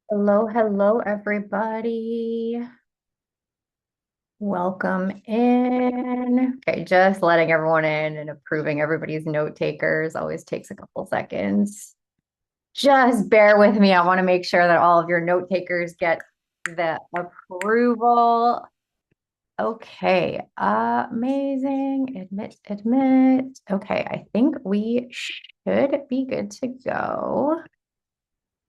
Hello, hello, everybody. Welcome in. Okay, just letting everyone in and approving everybody's note takers always takes a couple seconds. Just bear with me. I want to make sure that all of your note takers get the approval. Okay, amazing. Admit. Okay, I think we should be good to go.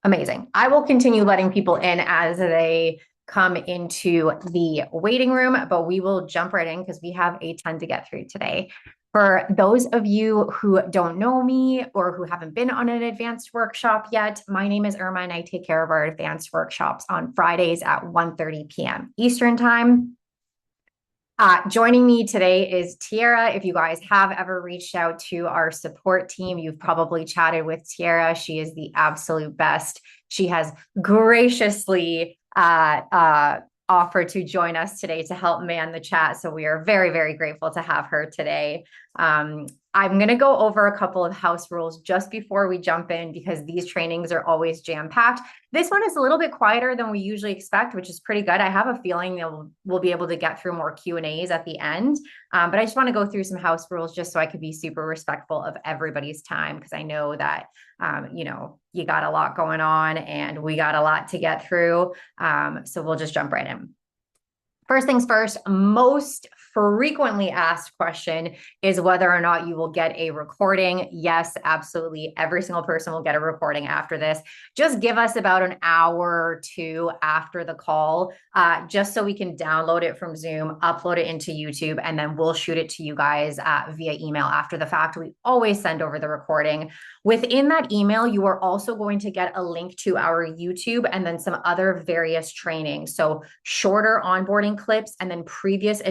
Amazing. I will continue letting people in as they come into the waiting room, but we will jump right in because we have a ton to get through today. For those of you who don't know me or who haven't been on an advanced workshop yet, my name is Irma and I take care of our advanced workshops on Fridays at 1:30 p.m. Eastern Time. Joining me today is Tiara. If you guys have ever reached out to our support team, you've probably chatted with Tiara. She is the absolute best. She has graciously offered to join us today to help man the chat. So we are very, very grateful to have her today. I'm going to go over a couple of house rules just before we jump in because these trainings are always jam-packed. This one is a little bit quieter than we usually expect, which is pretty good. I have a feeling that we'll be able to get through more Q&As at the end. But I just want to go through some house rules just so I could be super respectful of everybody's time because I know that, you got a lot going on and we got a lot to get through. So we'll just jump right in. First things first, most frequently asked question is whether or not you will get a recording. Yes, absolutely. Every single person will get a recording after this. Just give us about an hour or two after the call, just so we can download it from Zoom, upload it into YouTube, and then we'll shoot it to you guys via email after the fact. We always send over the recording. Within that email, you are also going to get a link to our YouTube and then some other various trainings. So shorter onboarding clips and then previous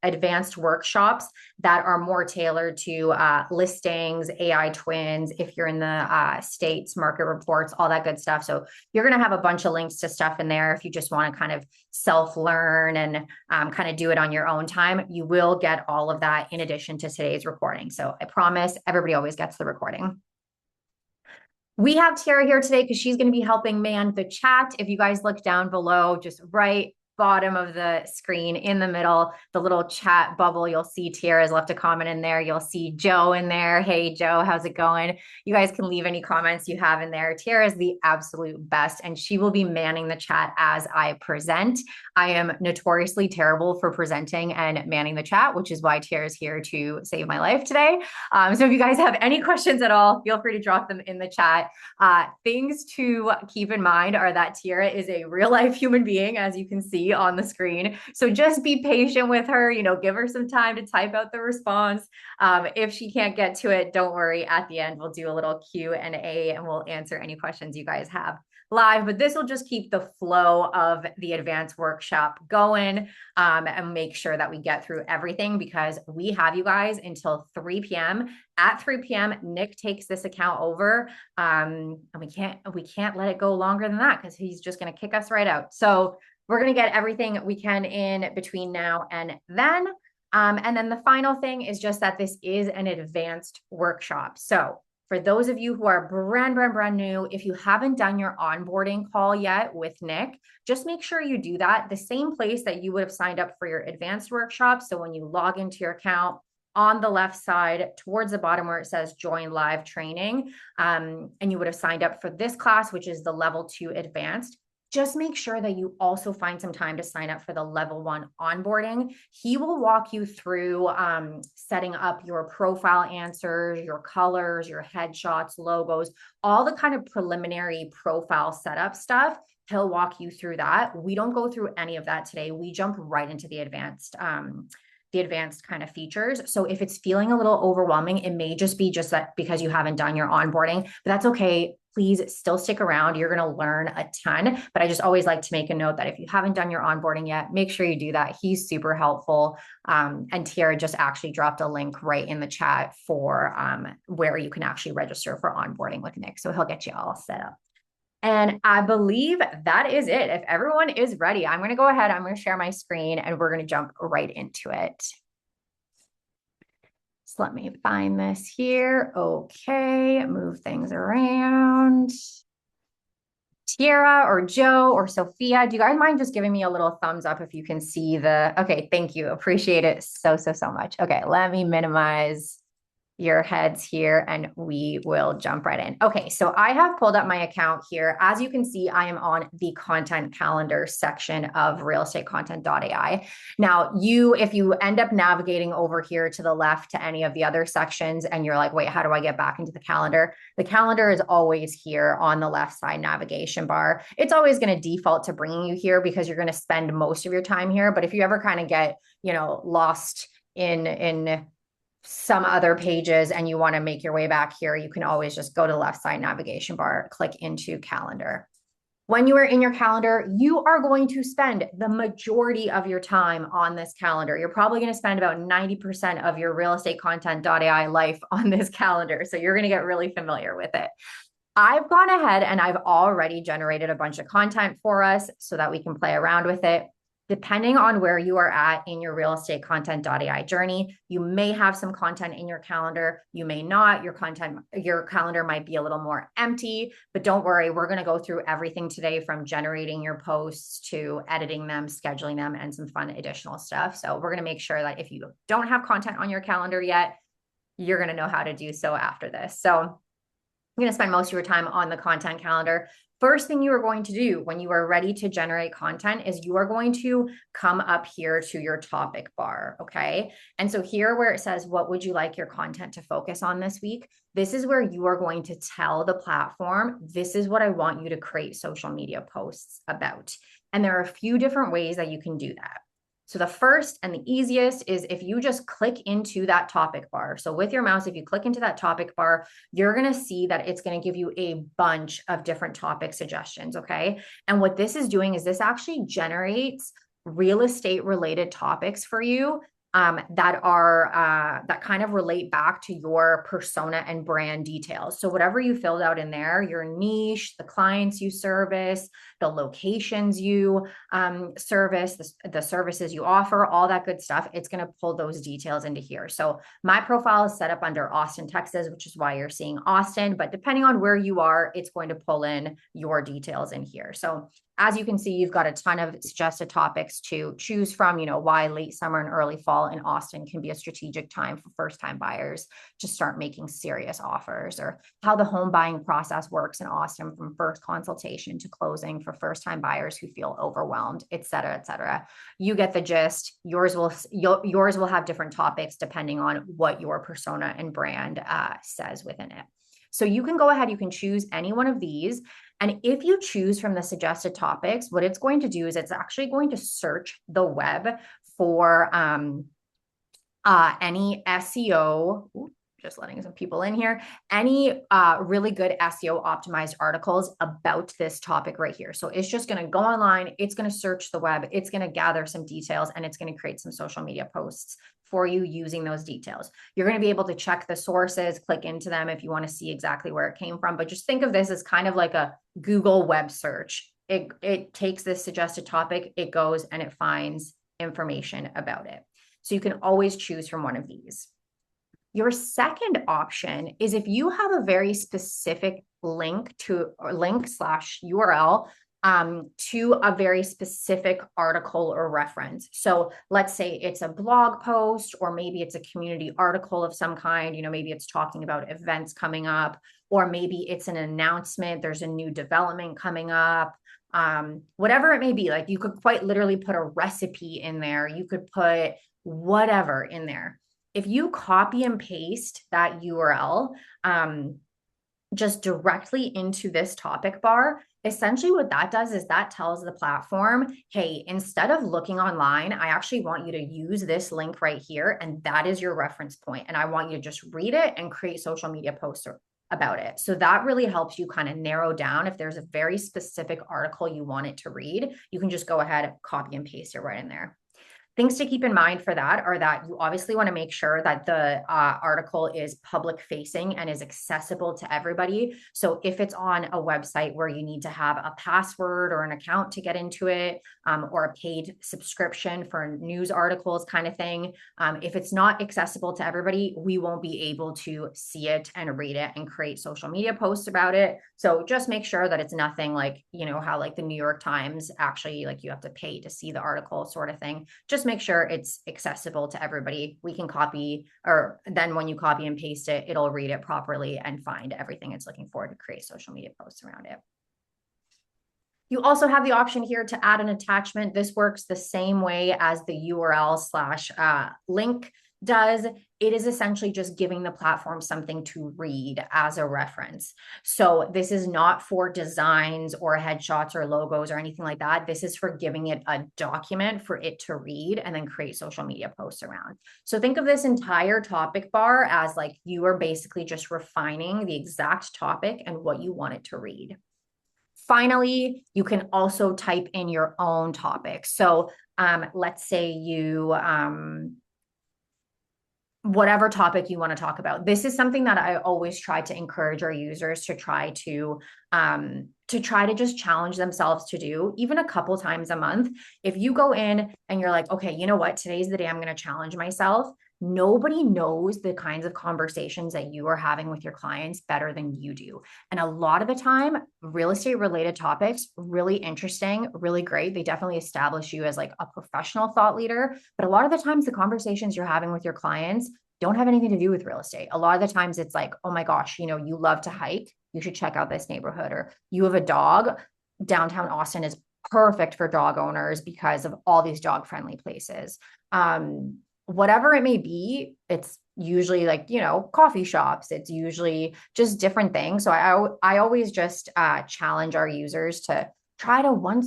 advanced workshops that are more tailored to listings, AI twins, if you're in the States, market reports, all that good stuff. So you're going to have a bunch of links to stuff in there if you just want to kind of self-learn and kind of do it on your own time. You will get all of that in addition to today's recording. So I promise everybody always gets the recording. We have Tiara here today because she's going to be helping man the chat. If you guys look down below, just right bottom of the screen in the middle, the little chat bubble, you'll see Tiara's left a comment in there. You'll see Joe in there. Hey, Joe, how's it going? You guys can leave any comments you have in there. Tiara is the absolute best, and she will be manning the chat as I present. I am notoriously terrible for presenting and manning the chat, which is why Tiara is here to save my life today. So if you guys have any questions at all, feel free to drop them in the chat. Things to keep in mind are that Tiara is a real life human being, as you can see on the screen. So just be patient with her, give her some time to type out the response. If she can't get to it, don't worry. At the end, we'll do a little Q&A and we'll answer any questions you guys have live, but this will just keep the flow of the advanced workshop going and make sure that we get through everything because we have you guys until 3 p.m. At 3 p.m., Nick takes this account over, and we can't let it go longer than that because he's just going to kick us right out. So we're going to get everything we can in between now and then. And then the final thing is just that this is an advanced workshop. So for those of you who are brand new, if you haven't done your onboarding call yet with Nick, just make sure you do that. The same place that you would have signed up for your advanced workshop. So when you log into your account, on the left side towards the bottom where it says join live training, and you would have signed up for this class, which is the level 2 advanced. Just make sure that you also find some time to sign up for the level 1 onboarding. He will walk you through setting up your profile answers, your colors, your headshots, logos, all the kind of preliminary profile setup stuff. He'll walk you through that. We don't go through any of that today. We jump right into the advanced kind of features. So if it's feeling a little overwhelming, it may just be just that because you haven't done your onboarding, but that's okay. Please still stick around. You're going to learn a ton, but I just always like to make a note that if you haven't done your onboarding yet, make sure you do that. He's super helpful. And Tiara just actually dropped a link right in the chat for where you can actually register for onboarding with Nick. So he'll get you all set up. And I believe that is it. If everyone is ready, I'm going to go ahead. I'm going to share my screen and we're going to jump right into it. So let me find this here. Okay, move things around. Tiara or Joe or Sophia, do you guys mind just giving me a little thumbs up if you can see the, okay, thank you. Appreciate it so, so, so much. Okay, let me minimize your heads here and we will jump right in. Okay, so I have pulled up my account here. As you can see, I am on the content calendar section of RealEstateContent.ai. Now, if you end up navigating over here to the left to any of the other sections and you're like, wait, how do I get back into the calendar? The calendar is always here on the left side navigation bar. It's always going to default to bringing you here because you're going to spend most of your time here. But if you ever kind of get, lost in some other pages and you want to make your way back here, you can always just go to the left side navigation bar, click into calendar. When you are in your calendar, you are going to spend the majority of your time on this calendar. You're probably going to spend about 90% of your RealEstateContent.ai life on this calendar. So you're going to get really familiar with it. I've gone ahead and I've already generated a bunch of content for us so that we can play around with it. Depending on where you are at in your RealEstateContent.ai journey, you may have some content in your calendar. You may not. Your calendar might be a little more empty, but don't worry. We're going to go through everything today from generating your posts to editing them, scheduling them, and some fun additional stuff. So we're going to make sure that if you don't have content on your calendar yet, you're going to know how to do so after this. So I'm going to spend most of your time on the content calendar. First thing you are going to do when you are ready to generate content is you are going to come up here to your topic bar, okay? And so here where it says, what would you like your content to focus on this week? This is where you are going to tell the platform, this is what I want you to create social media posts about. And there are a few different ways that you can do that. So the first and the easiest is if you just click into that topic bar. So with your mouse, if you click into that topic bar, you're going to see that it's going to give you a bunch of different topic suggestions. Okay. And what this is doing is this actually generates real estate related topics for you that kind of relate back to your persona and brand details. So whatever you filled out in there, your niche, the clients you service, the locations you service, the services you offer, all that good stuff, it's going to pull those details into here. So my profile is set up under Austin, Texas, which is why you're seeing Austin, but depending on where you are, it's going to pull in your details in here. So as you can see, you've got a ton of suggested topics to choose from, why late summer and early fall in Austin can be a strategic time for first-time buyers to start making serious offers, or how the home buying process works in Austin from first consultation to closing for first-time buyers who feel overwhelmed, et cetera, et cetera. You get the gist. Yours will have different topics depending on what your persona and brand says within it. So you can go ahead, you can choose any one of these. And if you choose from the suggested topics, what it's going to do is it's actually going to search the web for any SEO, just letting some people in here, any really good SEO optimized articles about this topic right here. So it's just going to go online, it's going to search the web, it's going to gather some details, and it's going to create some social media posts for you using those details. You're going to be able to check the sources, click into them if you want to see exactly where it came from. But just think of this as kind of like a Google web search. It takes this suggested topic, it goes and it finds information about it. So you can always choose from one of these. Your second option is if you have a very specific link slash URL to a very specific article or reference. So let's say it's a blog post, or maybe it's a community article of some kind, maybe it's talking about events coming up, or maybe it's an announcement, there's a new development coming up, whatever it may be. Like you could quite literally put a recipe in there. You could put whatever in there. If you copy and paste that URL just directly into this topic bar, essentially what that does is that tells the platform, hey, instead of looking online, I actually want you to use this link right here, and that is your reference point. And I want you to just read it and create social media posts about it. So that really helps you kind of narrow down. If there's a very specific article you want it to read, you can just go ahead, copy and paste it right in there. Things to keep in mind for that are that you obviously want to make sure that the article is public facing and is accessible to everybody. So if it's on a website where you need to have a password or an account to get into it, or a paid subscription for news articles kind of thing, if it's not accessible to everybody, we won't be able to see it and read it and create social media posts about it. So just make sure that it's nothing like, you know, how like the New York Times actually like you have to pay to see the article sort of thing. Just make sure it's accessible to everybody. We can copy, or then when you copy and paste it, it'll read it properly and find everything it's looking for to create social media posts around it. You also have the option here to add an attachment. This works the same way as the URL slash link does. It is essentially just giving the platform something to read as a reference. So this is not for designs or headshots or logos or anything like that. This is for giving it a document for it to read and then create social media posts around. So think of this entire topic bar as like you are basically just refining the exact topic and what you want it to read. Finally, you can also type in your own topic. So let's say you, whatever topic you want to talk about. This is something that I always try to encourage our users to try to just challenge themselves to do, even a couple times a month. If you go in and you're like, okay, you know what, today's the day I'm going to challenge myself. Nobody knows the kinds of conversations that you are having with your clients better than you do. And a lot of the time, real estate related topics, really interesting, really great. They definitely establish you as like a professional thought leader. But a lot of the times, the conversations you're having with your clients don't have anything to do with real estate. A lot of the times it's like, oh my gosh, you know, you love to hike. You should check out this neighborhood. Or you have a dog. Downtown Austin is perfect for dog owners because of all these dog friendly places. Whatever it may be, it's usually like, you know, coffee shops. It's usually just different things. So I always just challenge our users to try to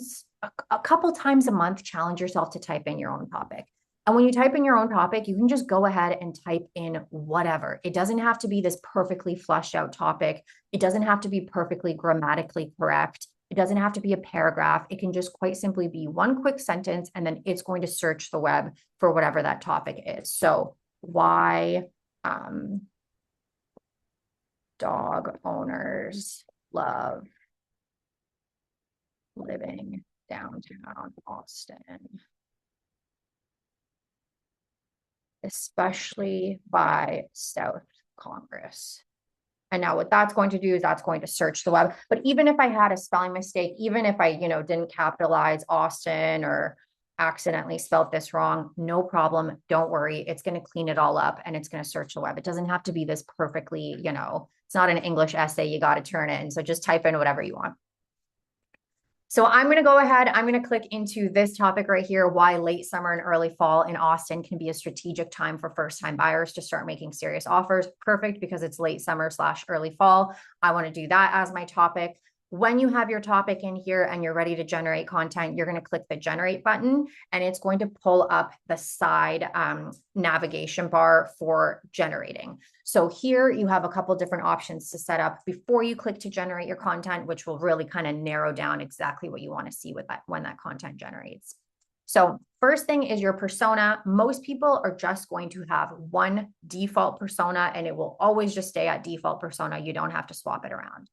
a couple times a month, challenge yourself to type in your own topic. And when you type in your own topic, you can just go ahead and type in whatever. It doesn't have to be this perfectly fleshed out topic. It doesn't have to be perfectly grammatically correct. It doesn't have to be a paragraph. It can just quite simply be one quick sentence, and then it's going to search the web for whatever that topic is. So why dog owners love living downtown Austin, especially by South Congress. And now what that's going to do is that's going to search the web. But even if I had a spelling mistake, even if I, you know, didn't capitalize Austin or accidentally spelled this wrong, no problem. Don't worry. It's going to clean it all up and it's going to search the web. It doesn't have to be this perfectly, you know, it's not an English essay. You got to turn it in. So just type in whatever you want. So I'm going to go ahead. I'm going to click into this topic right here, why late summer and early fall in Austin can be a strategic time for first-time buyers to start making serious offers. Perfect, because it's late summer / early fall. I want to do that as my topic. When you have your topic in here and you're ready to generate content, you're going to click the generate button and it's going to pull up the side navigation bar for generating. So here you have a couple different options to set up before you click to generate your content, which will really kind of narrow down exactly what you want to see with that when that content generates. So first thing is your persona. Most people are just going to have one default persona and it will always just stay at default persona. You don't have to swap it around.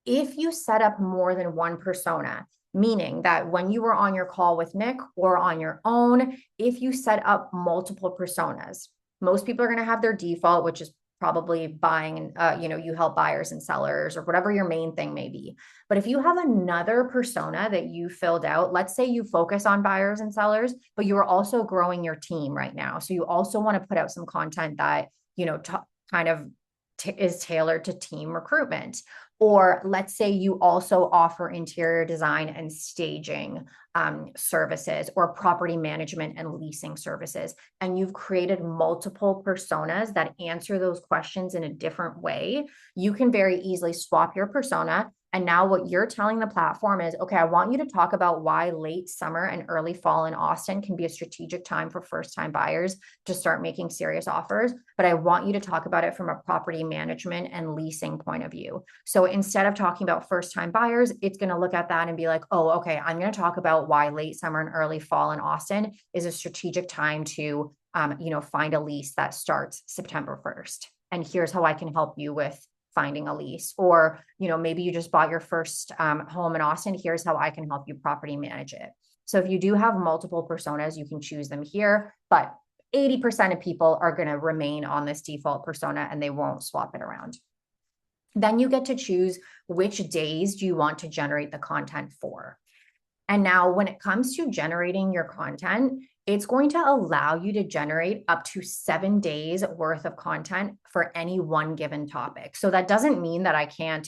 If you set up more than one persona, meaning that when you were on your call with Nick or on your own, if you set up multiple personas, most people are going to have their default, which is probably buying, you know, you help buyers and sellers or whatever your main thing may be. But if you have another persona that you filled out, let's say you focus on buyers and sellers, but you are also growing your team right now. So you also want to put out some content that, you know, kind of is tailored to team recruitment. Or let's say you also offer interior design and staging services or property management and leasing services. And you've created multiple personas that answer those questions in a different way. You can very easily swap your persona. And now what you're telling the platform is, okay, I want you to talk about why late summer and early fall in Austin can be a strategic time for first-time buyers to start making serious offers. But I want you to talk about it from a property management and leasing point of view. So instead of talking about first-time buyers, it's going to look at that and be like, oh, okay, I'm going to talk about why late summer and early fall in Austin is a strategic time to, you know, find a lease that starts September 1st. And here's how I can help you with finding a lease. Or, you know, maybe you just bought your first home in Austin. Here's how I can help you property manage it. So if you do have multiple personas, you can choose them here, but 80% of people are going to remain on this default persona and they won't swap it around. Then you get to choose which days do you want to generate the content for. And now when it comes to generating your content, it's going to allow you to generate up to 7 days worth of content for any one given topic. So that doesn't mean that I can't,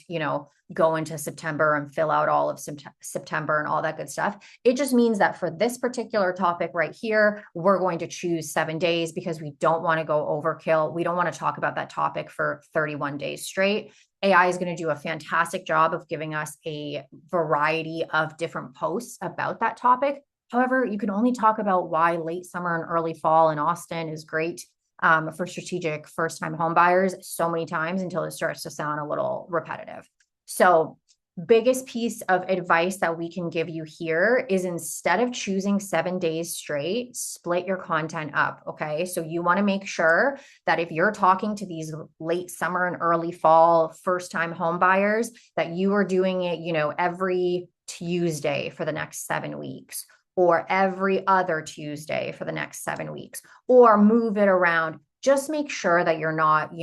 go into September and fill out all of September and all that good stuff. It just means that for this particular topic right here, we're going to choose 7 days because we don't want to go overkill. We don't want to talk about that topic for 31 days straight. AI is going to do a fantastic job of giving us a variety of different posts about that topic. However, you can only talk about why late summer and early fall in Austin is great for strategic first-time home buyers so many times until it starts to sound a little repetitive. So biggest piece of advice that we can give you here is instead of choosing 7 days straight, split your content up. Okay. So you want to make sure that if you're talking to these late summer and early fall first time home buyers, that you are doing it, every Tuesday for the next 7 weeks, or every other Tuesday for the next 7 weeks, or move it around. Just make sure that you're not,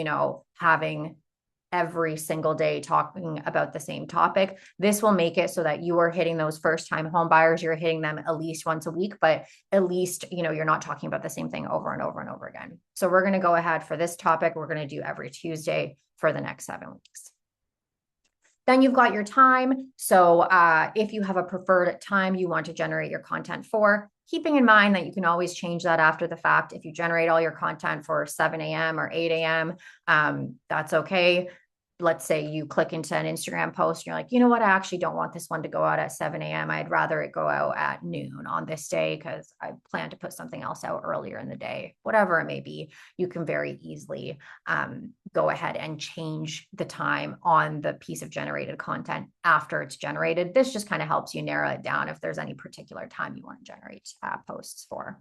having every single day talking about the same topic. This will make it so that you are hitting those first time home buyers. You're hitting them at least once a week, but at least, you're not talking about the same thing over and over and over again. So we're going to go ahead for this topic. We're going to do every Tuesday for the next 7 weeks. Then you've got your time. So if you have a preferred time you want to generate your content for, keeping in mind that you can always change that after the fact. If you generate all your content for 7 a.m. or 8 a.m., that's okay. Let's say you click into an Instagram post and you're like, you know what? I actually don't want this one to go out at 7 a.m. I'd rather it go out at noon on this day because I plan to put something else out earlier in the day. Whatever it may be, you can very easily go ahead and change the time on the piece of generated content after it's generated. This just kind of helps you narrow it down if there's any particular time you want to generate posts for.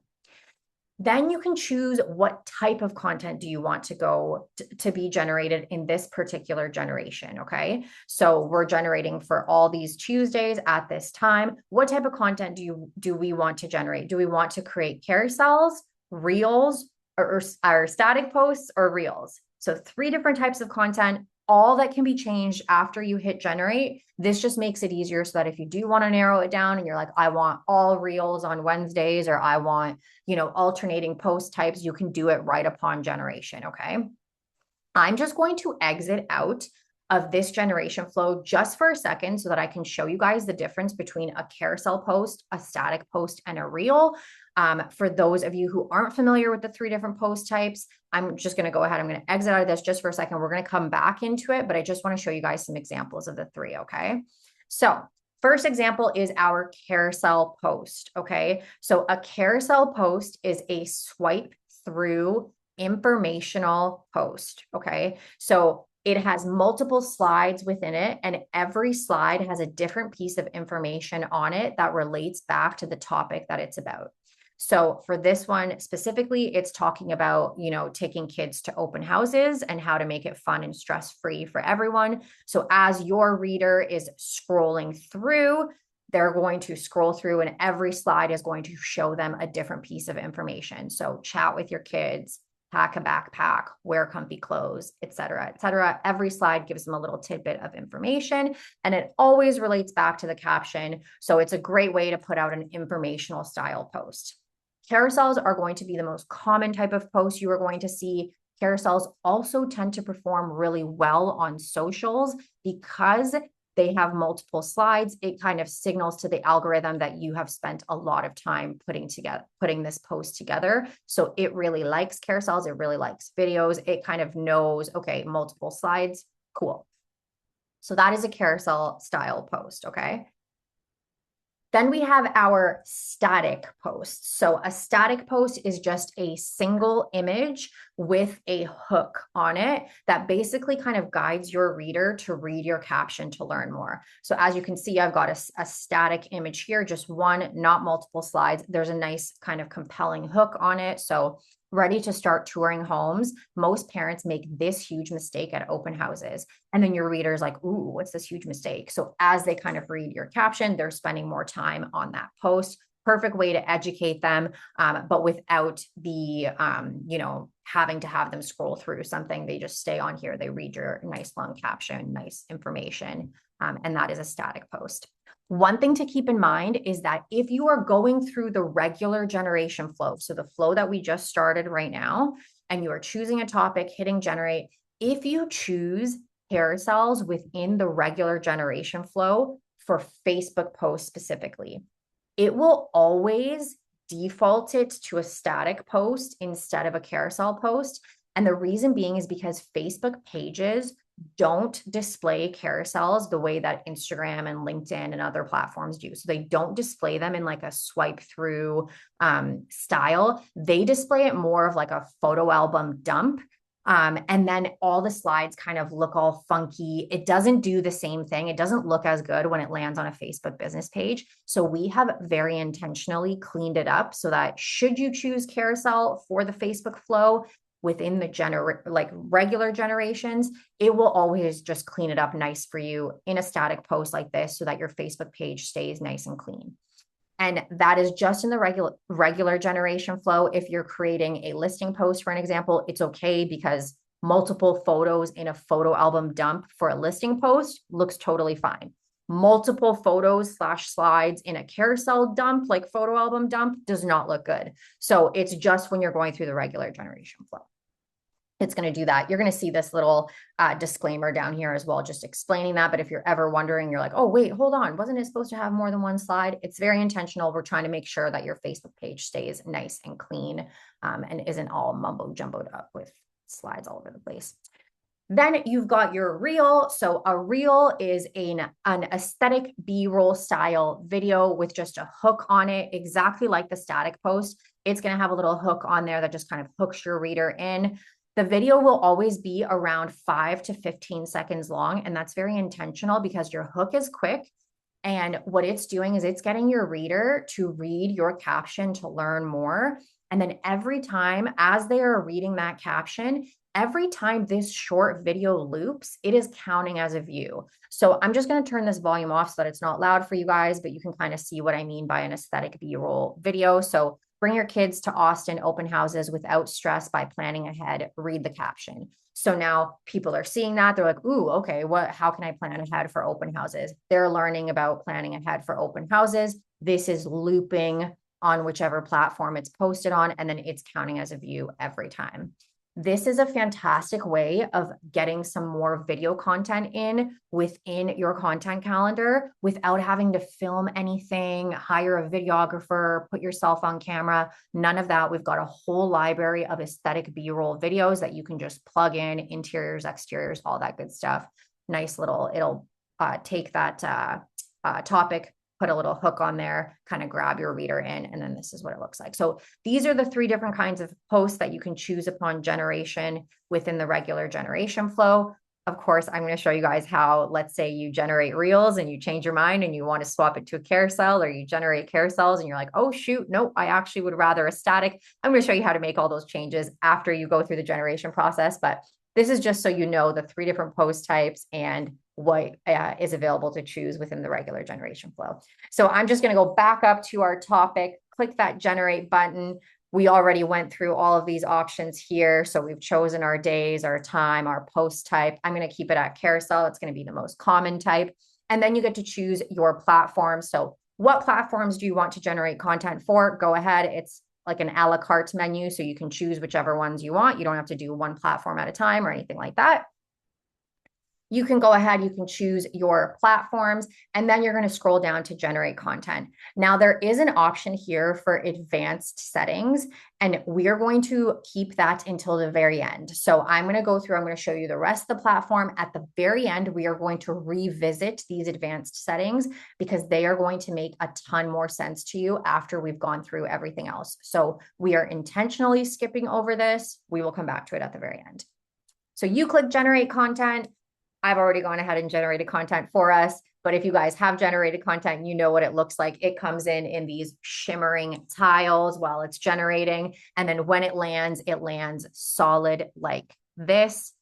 Then you can choose what type of content do you want to go to be generated in this particular generation. Okay. So we're generating for all these Tuesdays at this time. What type of content do we want to generate? Do we want to create carousels, reels, or static posts or reels? So 3 different types of content, all that can be changed after you hit generate. This just makes it easier so that if you do want to narrow it down and you're like, I want all reels on Wednesdays, or I want, alternating post types, you can do it right upon generation. Okay. I'm just going to exit out of this generation flow just for a second so that I can show you guys the difference between a carousel post, a static post, and a reel. For those of you who aren't familiar with the 3 different post types, I'm just going to go ahead. I'm going to exit out of this just for a second. We're going to come back into it, but I just want to show you guys some examples of the 3. Okay. So first example is our carousel post. Okay. So a carousel post is a swipe through informational post. Okay. So it has multiple slides within it, and every slide has a different piece of information on it that relates back to the topic that it's about. So for this one specifically, it's talking about, taking kids to open houses and how to make it fun and stress-free for everyone. So as your reader is scrolling through, they're going to scroll through and every slide is going to show them a different piece of information. So chat with your kids, pack a backpack, wear comfy clothes, et cetera, et cetera. Every slide gives them a little tidbit of information, and it always relates back to the caption. So it's a great way to put out an informational style post. Carousels are going to be the most common type of post you are going to see. Carousels also tend to perform really well on socials because they have multiple slides. It kind of signals to the algorithm that you have spent a lot of time putting this post together. So it really likes carousels. It really likes videos. It kind of knows, okay, multiple slides. Cool. So that is a carousel style post. Okay. Then we have our static posts. So a static post is just a single image with a hook on it that basically kind of guides your reader to read your caption to learn more. So as you can see, I've got a static image here, just one, not multiple slides. There's a nice kind of compelling hook on it. So ready to start touring homes, most parents make this huge mistake at open houses. And then your reader's like, ooh, what's this huge mistake? So as they kind of read your caption, they're spending more time on that post. Perfect way to educate them, but without the, having to have them scroll through something. They just stay on here. They read your nice long caption, nice information. And that is a static post. One thing to keep in mind is that if you are going through the regular generation flow, so the flow that we just started right now, and you are choosing a topic, hitting generate, if you choose carousels within the regular generation flow for Facebook posts specifically, it will always default it to a static post instead of a carousel post. And the reason being is because Facebook pages don't display carousels the way that Instagram and LinkedIn and other platforms do. So they don't display them in like a swipe through style. They display it more of like a photo album dump. And then all the slides kind of look all funky. It doesn't do the same thing. It doesn't look as good when it lands on a Facebook business page. So we have very intentionally cleaned it up so that should you choose carousel for the Facebook flow, within the regular generations, it will always just clean it up nice for you in a static post like this so that your Facebook page stays nice and clean. And that is just in the regular generation flow. If you're creating a listing post, for an example, it's okay because multiple photos in a photo album dump for a listing post looks totally fine. Multiple photos / slides in a carousel dump, like photo album dump, does not look good. So it's just when you're going through the regular generation flow, it's going to do that. You're going to see this little disclaimer down here as well, just explaining that. But if you're ever wondering, you're like, oh, wait, hold on. Wasn't it supposed to have more than one slide? It's very intentional. We're trying to make sure that your Facebook page stays nice and clean and isn't all mumbo jumboed up with slides all over the place. Then you've got your reel. So a reel is an aesthetic B-roll style video with just a hook on it, exactly like the static post. It's going to have a little hook on there that just kind of hooks your reader in. The video will always be around 5 to 15 seconds long. And that's very intentional because your hook is quick. And what it's doing is it's getting your reader to read your caption to learn more. And then every time as they are reading that caption, every time this short video loops, it is counting as a view. So I'm just going to turn this volume off so that it's not loud for you guys, but you can kind of see what I mean by an aesthetic B-roll video. So bring your kids to Austin open houses without stress by planning ahead, read the caption. So now people are seeing that. They're like, ooh, okay, how can I plan ahead for open houses? They're learning about planning ahead for open houses. This is looping on whichever platform it's posted on, and then it's counting as a view every time. This is a fantastic way of getting some more video content in within your content calendar without having to film anything, hire a videographer, put yourself on camera, none of that. We've got a whole library of aesthetic B-roll videos that you can just plug in, interiors, exteriors, all that good stuff. Nice little, it'll take that topic, put a little hook on there, kind of grab your reader in, and then this is what it looks like. So these are the 3 different kinds of posts that you can choose upon generation within the regular generation flow. Of course, I'm going to show you guys how, let's say you generate reels and you change your mind and you want to swap it to a carousel, or you generate carousels and you're like, oh shoot, nope, I actually would rather a static. I'm going to show you how to make all those changes after you go through the generation process. But this is just so you know the 3 different post types and what is available to choose within the regular generation flow. So I'm just going to go back up to our topic, click that generate button. We already went through all of these options here. So we've chosen our days, our time, our post type. I'm going to keep it at carousel. It's going to be the most common type. And then you get to choose your platform. So what platforms do you want to generate content for? Go ahead. It's like an a la carte menu. So you can choose whichever ones you want. You don't have to do one platform at a time or anything like that. You can go ahead, you can choose your platforms, and then you're going to scroll down to generate content. Now, there is an option here for advanced settings, and we are going to keep that until the very end. So I'm going to go through, I'm going to show you the rest of the platform. At the very end, we are going to revisit these advanced settings because they are going to make a ton more sense to you after we've gone through everything else. So we are intentionally skipping over this. We will come back to it at the very end. So you click generate content. I've already gone ahead and generated content for us. But if you guys have generated content, you know what it looks like. It comes in these shimmering tiles while it's generating. And then when it lands solid like this.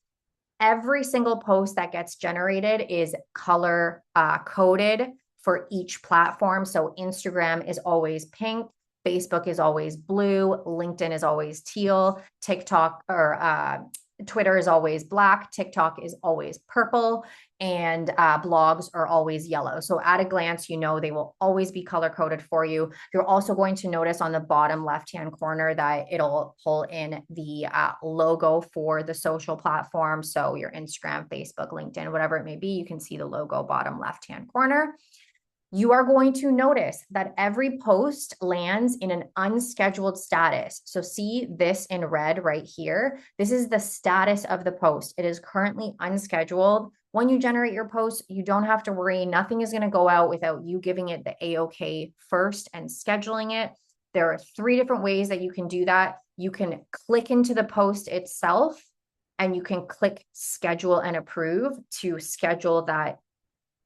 Every single post that gets generated is color coded for each platform. So Instagram is always pink. Facebook is always blue. LinkedIn is always teal. TikTok or Twitter is always black. TikTok is always purple. And blogs are always yellow. So at a glance, you know they will always be color coded for you. You're also going to notice on the bottom left-hand corner that it'll pull in the logo for the social platform. So your Instagram, Facebook, LinkedIn, whatever it may be, you can see the logo bottom left-hand corner. You are going to notice that every post lands in an unscheduled status. So see this in red right here. This is the status of the post. It is currently unscheduled. When you generate your post, you don't have to worry. Nothing is going to go out without you giving it the A-OK first and scheduling it. There are 3 different ways that you can do that. You can click into the post itself, and you can click schedule and approve to schedule that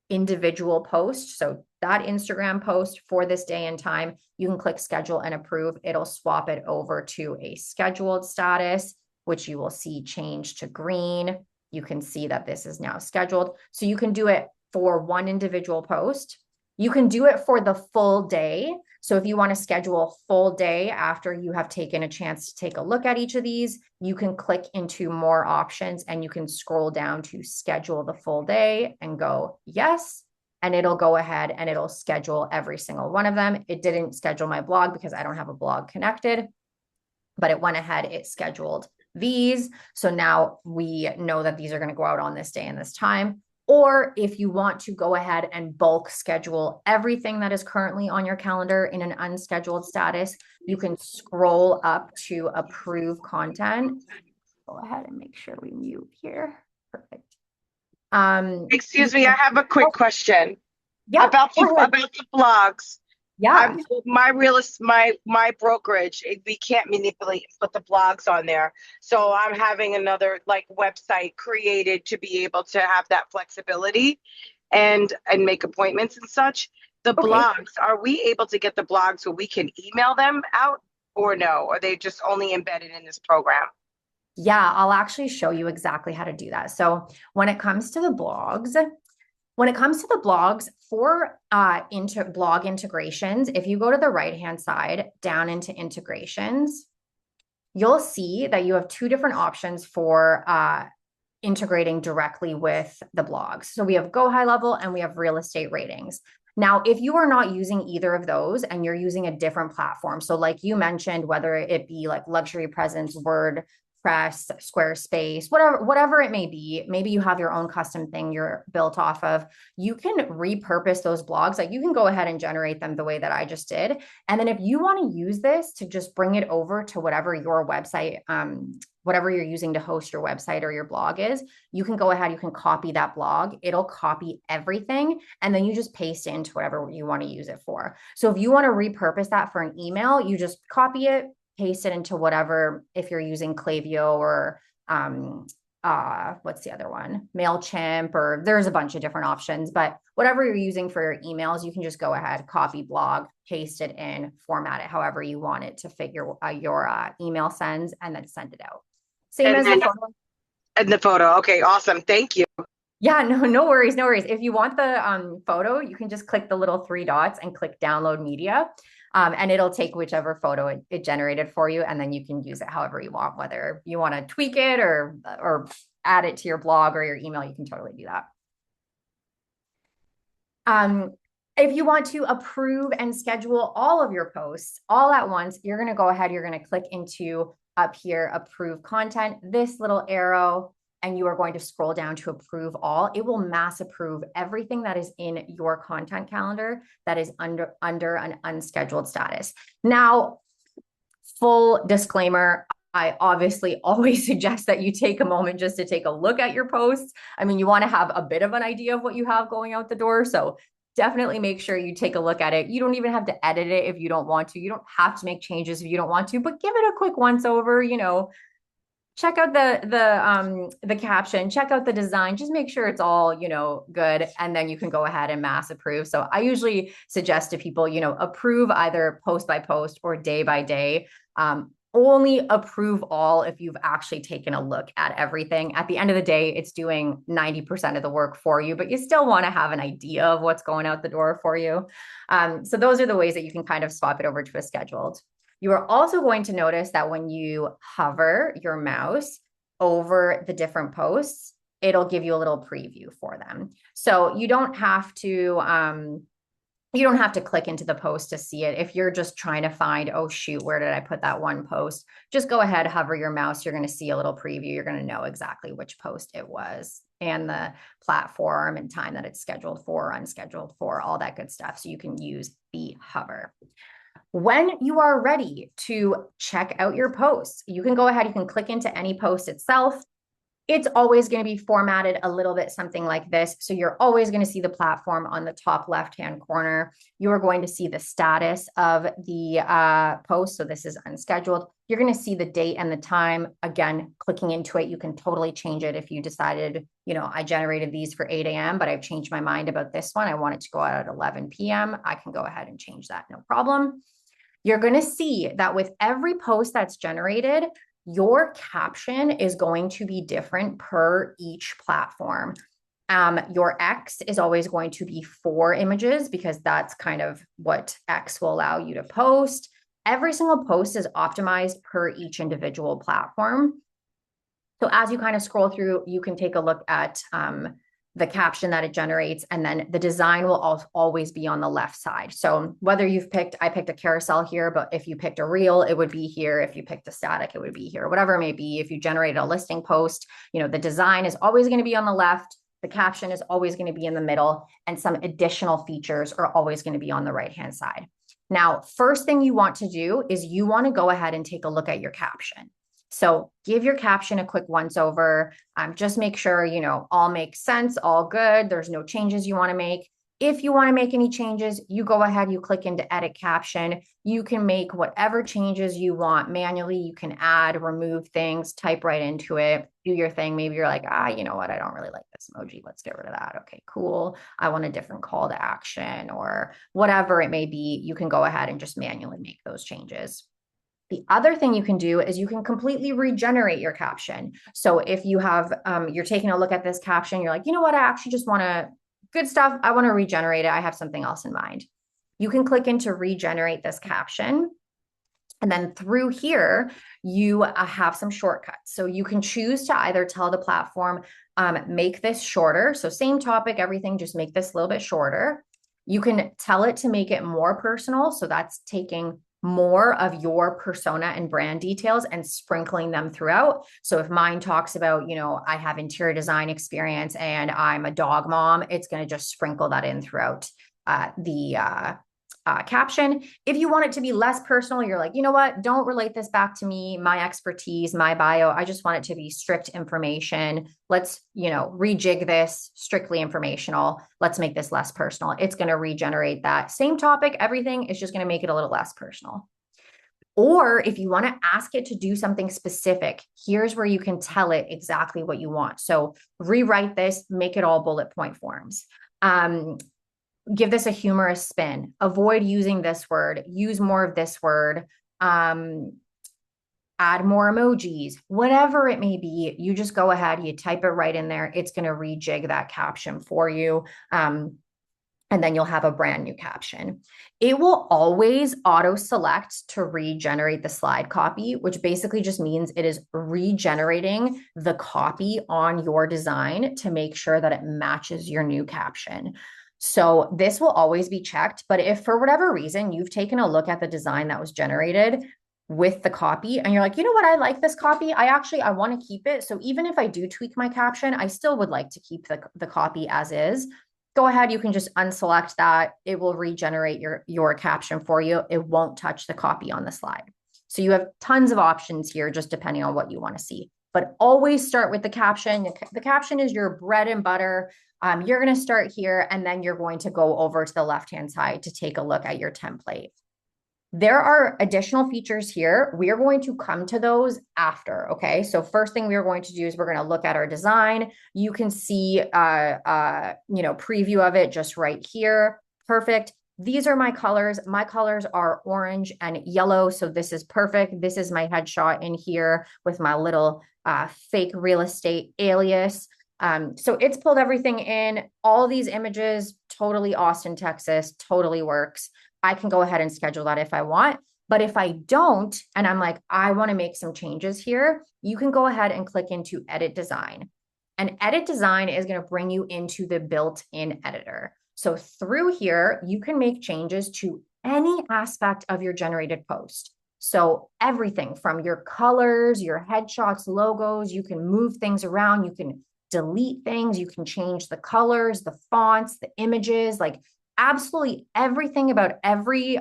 individual post. So that Instagram post for this day and time, you can click schedule and approve. It'll swap it over to a scheduled status, which you will see change to green. You can see that this is now scheduled. So you can do it for one individual post. You can do it for the full day. So if you want to schedule a full day after you have taken a chance to take a look at each of these, you can click into more options and you can scroll down to schedule the full day and go yes. And it'll go ahead and it'll schedule every single one of them. It didn't schedule my blog because I don't have a blog connected, but it went ahead, it scheduled these. So now we know that these are going to go out on this day and this time. Or if you want to go ahead and bulk schedule everything that is currently on your calendar in an unscheduled status, you can scroll up to approve content. Go ahead and make sure we mute here. Perfect. Excuse me, I have a quick question. Yeah, about the blogs. yeah. My brokerage, we can't manipulate and put the blogs on there. So I'm having another website created to be able to have that flexibility and make appointments and such. The blogs, are we able to get the blogs so we can email them out, or no? Are they just only embedded in this program? Yeah, I'll actually show you exactly how to do that. So when it comes to the blogs, for blog integrations, if you go to the right-hand side down into integrations, you'll see that you have 2 different options for integrating directly with the blogs. So we have Go High Level and we have Real Estate Ratings. Now, if you are not using either of those and you're using a different platform, so like you mentioned, whether it be like Luxury Presence, WordPress, Squarespace, whatever it may be, maybe you have your own custom thing you're built off of, you can repurpose those blogs. Like you can go ahead and generate them the way that I just did. And then if you want to use this to just bring it over to whatever your website, whatever you're using to host your website or your blog is, you can go ahead, you can copy that blog. It'll copy everything. And then you just paste it into whatever you want to use it for. So if you want to repurpose that for an email, you just copy it, paste it into whatever, if you're using Klaviyo or what's the other one? MailChimp, or there's a bunch of different options, but whatever you're using for your emails, you can just go ahead, copy blog, paste it in, format it however you want it to fit your email sends, and then send it out. Same as the photo. And the photo. Okay, awesome. Thank you. Yeah, no worries, no worries. If you want the photo, you can just click the little 3 dots and click download media. And it'll take whichever photo it generated for you, and then you can use it however you want, whether you want to tweak it or add it to your blog or your email, you can totally do that. If you want to approve and schedule all of your posts all at once, you're going to go ahead, you're going to click into up here, approve content, this little arrow, and you are going to scroll down to approve all. It will mass approve everything that is in your content calendar that is under an unscheduled status. Now, full disclaimer, I obviously always suggest that you take a moment just to take a look at your posts. I mean, you want to have a bit of an idea of what you have going out the door. So definitely make sure you take a look at it. You don't even have to edit it if you don't want to. You don't have to make changes if you don't want to, but give it a quick once over, check out the caption, check out the design, just make sure it's all, good. And then you can go ahead and mass approve. So I usually suggest to people, approve either post by post or day by day. only approve all if you've actually taken a look at everything. At the end of the day, it's doing 90% of the work for you, but you still want to have an idea of what's going out the door for you. So those are the ways that you can kind of swap it over to a scheduled. You are also going to notice that when you hover your mouse over the different posts, it'll give you a little preview for them. So you don't have to click into the post to see it. If you're just trying to find, oh shoot, where did I put that one post? Just go ahead, hover your mouse. You're going to see a little preview. You're going to know exactly which post it was and the platform and time that it's scheduled for, unscheduled for, all that good stuff. So you can use the hover. When you are ready to check out your posts, you can go ahead, you can click into any post itself. It's always going to be formatted a little bit something like this. So you're always going to see the platform on the top left-hand corner. You are going to see the status of the post. So this is unscheduled. You're going to see the date and the time. Again, clicking into it, you can totally change it if you decided, I generated these for 8 a.m., but I've changed my mind about this one. I want it to go out at 11 p.m. I can go ahead and change that, no problem. You're going to see that with every post that's generated, your caption is going to be different per each platform. Your X is always going to be 4 images because that's kind of what X will allow you to post. Every single post is optimized per each individual platform. So as you kind of scroll through, you can take a look at the caption that it generates, and then the design will always be on the left side. So whether I picked a carousel here, but if you picked a reel, it would be here. If you picked a static, it would be here, whatever it may be. If you generated a listing post, the design is always going to be on the left. The caption is always going to be in the middle, and some additional features are always going to be on the right-hand side. Now, first thing you want to do is you want to go ahead and take a look at your caption. So give your caption a quick once over. Just make sure, all makes sense, all good. There's no changes you want to make. If you want to make any changes, you go ahead, you click into edit caption. You can make whatever changes you want manually. You can add, remove things, type right into it, do your thing. Maybe you're like, you know what? I don't really like this emoji. Let's get rid of that. Okay, cool. I want a different call to action or whatever it may be. You can go ahead and just manually make those changes. The other thing you can do is you can completely regenerate your caption. So if you have, you're taking a look at this caption, you're like, you know what, I actually just want to, good stuff, I want to regenerate it. I have something else in mind. You can click into regenerate this caption. And then through here, you have some shortcuts. So you can choose to either tell the platform, make this shorter. So same topic, everything, just make this a little bit shorter. You can tell it to make it more personal. So that's taking more of your persona and brand details and sprinkling them throughout. So if mine talks about, I have interior design experience and I'm a dog mom, it's going to just sprinkle that in throughout the caption. If you want it to be less personal, you're like, you know what, don't relate this back to me, my expertise, my bio. I just want it to be strict information. Let's, rejig this, strictly informational. Let's make this less personal. It's going to regenerate that same topic. Everything is just going to make it a little less personal. Or if you want to ask it to do something specific, here's where you can tell it exactly what you want. So rewrite this, make it all bullet point forms. Give this a humorous spin, avoid using this word, use more of this word, add more emojis, whatever it may be, you just go ahead, you type it right in there. It's going to rejig that caption for you. And then you'll have a brand new caption. It will always auto select to regenerate the slide copy, which basically just means it is regenerating the copy on your design to make sure that it matches your new caption. So this will always be checked, but if for whatever reason you've taken a look at the design that was generated with the copy and you're like, you know what, I like this copy. I want to keep it. So even if I do tweak my caption, I still would like to keep the copy as is. Go ahead, you can just unselect that. It will regenerate your caption for you. It won't touch the copy on the slide. So you have tons of options here, just depending on what you want to see. But always start with the caption. The caption is your bread and butter. You're going to start here, and then you're going to go over to the left-hand side to take a look at your template. There are additional features here. We are going to come to those after, okay? So first thing we are going to do is we're going to look at our design. You can see, preview of it just right here. Perfect. these are my colors. My colors are orange and yellow. So this is perfect. This is my headshot in here with my little fake real estate alias. So it's pulled everything in. All these images, totally Austin, Texas, totally works. I can go ahead and schedule that if I want. But if I don't, and I'm like, I want to make some changes here, you can go ahead and click into Edit Design. And Edit Design is going to bring you into the built-in editor. So through here, you can make changes to any aspect of your generated post. So everything from your colors, your headshots, logos, you can move things around, you can delete things, you can change the colors, the fonts, the images, like absolutely everything about every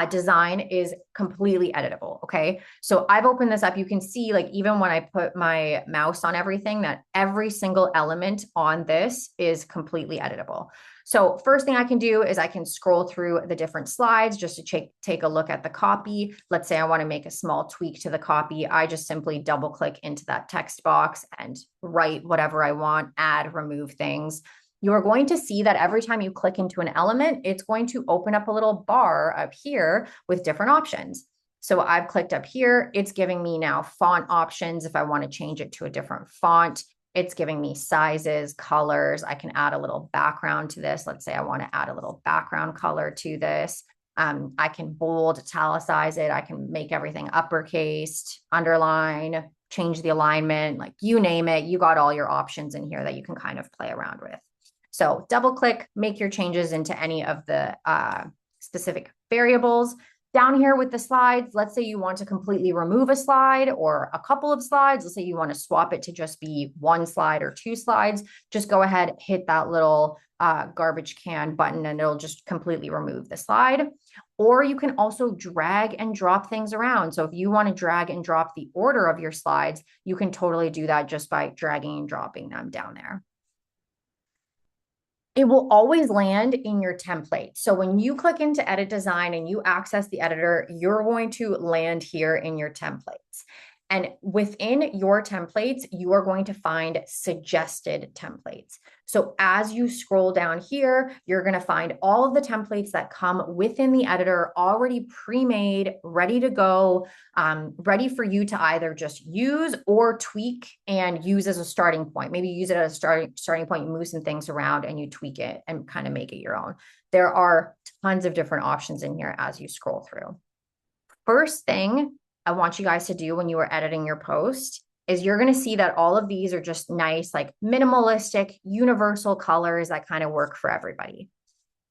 design is completely editable. Okay. So I've opened this up. You can see, like, even when I put my mouse on everything, that every single element on this is completely editable. So first thing I can do is I can scroll through the different slides just to take a look at the copy. Let's say I want to make a small tweak to the copy. I just simply double click into that text box and write whatever I want, add, remove things. You're going to see that every time you click into an element, it's going to open up a little bar up here with different options. So I've clicked up here. It's giving me now font options if I want to change it to a different font. It's giving me sizes, colors. I can add a little background to this. Let's say I want to add a little background color to this. I can bold, italicize it. I can make everything uppercased, underline, change the alignment, like you name it. You got all your options in here that you can kind of play around with. So double click, make your changes into any of the specific variables. Down here with the slides, let's say you want to completely remove a slide or a couple of slides. Let's say you want to swap it to just be one slide or two slides. Just go ahead, hit that little garbage can button, and it'll just completely remove the slide. Or you can also drag and drop things around. So if you want to drag and drop the order of your slides, you can totally do that just by dragging and dropping them down there. It will always land in your template. So when you click into Edit Design and you access the editor, you're going to land here in your templates. And within your templates, you are going to find suggested templates. So as you scroll down here, you're going to find all of the templates that come within the editor already pre-made, ready to go, ready for you to either just use or tweak and use as a starting point. Maybe use it as a starting point, you move some things around and you tweak it and kind of make it your own. There are tons of different options in here as you scroll through. First thing I want you guys to do when you are editing your post is you're going to see that all of these are just nice, like minimalistic, universal colors that kind of work for everybody.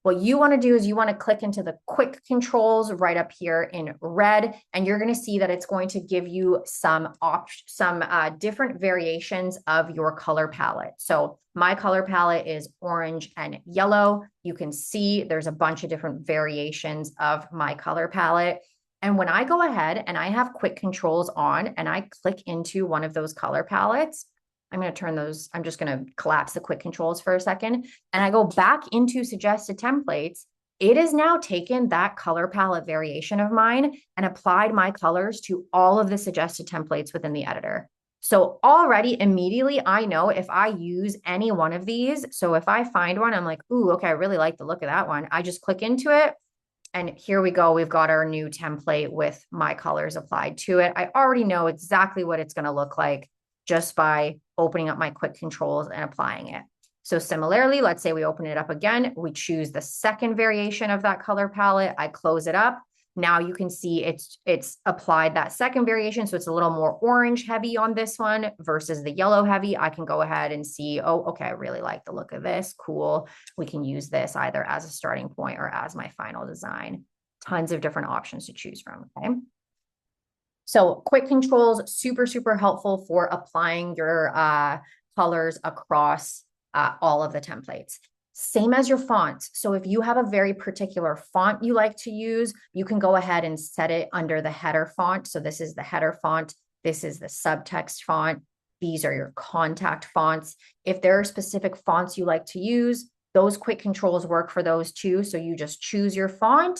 What you want to do is you want to click into the quick controls right up here in red, and you're going to see that it's going to give you some different variations of your color palette. So my color palette is orange and yellow. You can see there's a bunch of different variations of my color palette. And when I go ahead and I have quick controls on and I click into one of those color palettes, I'm going to turn those, I'm just going to collapse the quick controls for a second. And I go back into suggested templates. It has now taken that color palette variation of mine and applied my colors to all of the suggested templates within the editor. So already immediately I know if I use any one of these. So if I find one, I'm like, ooh, okay, I really like the look of that one. I just click into it. And here we go. We've got our new template with my colors applied to it. I already know exactly what it's going to look like just by opening up my quick controls and applying it. So similarly, let's say we open it up again. We choose the second variation of that color palette. I close it up. Now you can see it's applied that second variation. So it's a little more orange heavy on this one versus the yellow heavy. I can go ahead and see, oh, okay, I really like the look of this. Cool. We can use this either as a starting point or as my final design. Tons of different options to choose from, okay? So quick controls, super, super helpful for applying your colors across all of the templates. Same as your fonts. So if you have a very particular font you like to use, you can go ahead and set it under the header font. So this is the header font. This is the subtext font. These are your contact fonts. If there are specific fonts you like to use, those quick controls work for those too. So you just choose your font,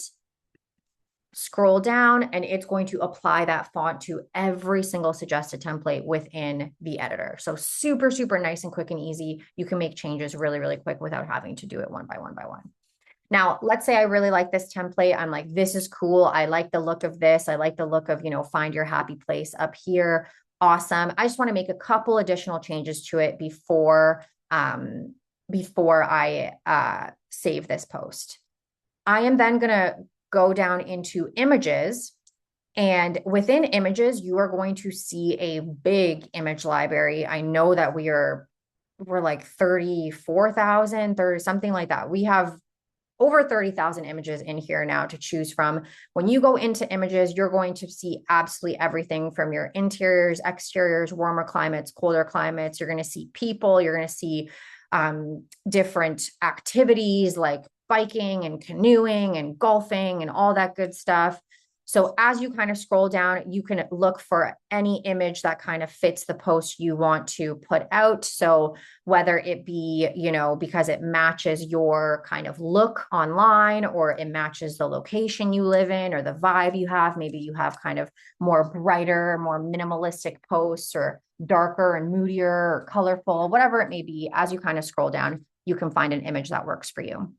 scroll down, and it's going to apply that font to every single suggested template within the editor. So super, super nice and quick and easy. You can make changes really, really quick without having to do it one by one by one. Now, let's say I really like this template. I'm like, this is cool. I like the look of this. I like the look of, find your happy place up here. Awesome. I just want to make a couple additional changes to it before I save this post. I am then going to go down into images. And within images, you are going to see a big image library. I know that we're like 34,000, 30, something like that. We have over 30,000 images in here now to choose from. When you go into images, you're going to see absolutely everything from your interiors, exteriors, warmer climates, colder climates. You're going to see people, you're going to see different activities like biking and canoeing and golfing and all that good stuff. So as you kind of scroll down, you can look for any image that kind of fits the post you want to put out. So whether it be, because it matches your kind of look online, or it matches the location you live in or the vibe you have. Maybe you have kind of more brighter, more minimalistic posts, or darker and moodier or colorful, whatever it may be. As you kind of scroll down, you can find an image that works for you.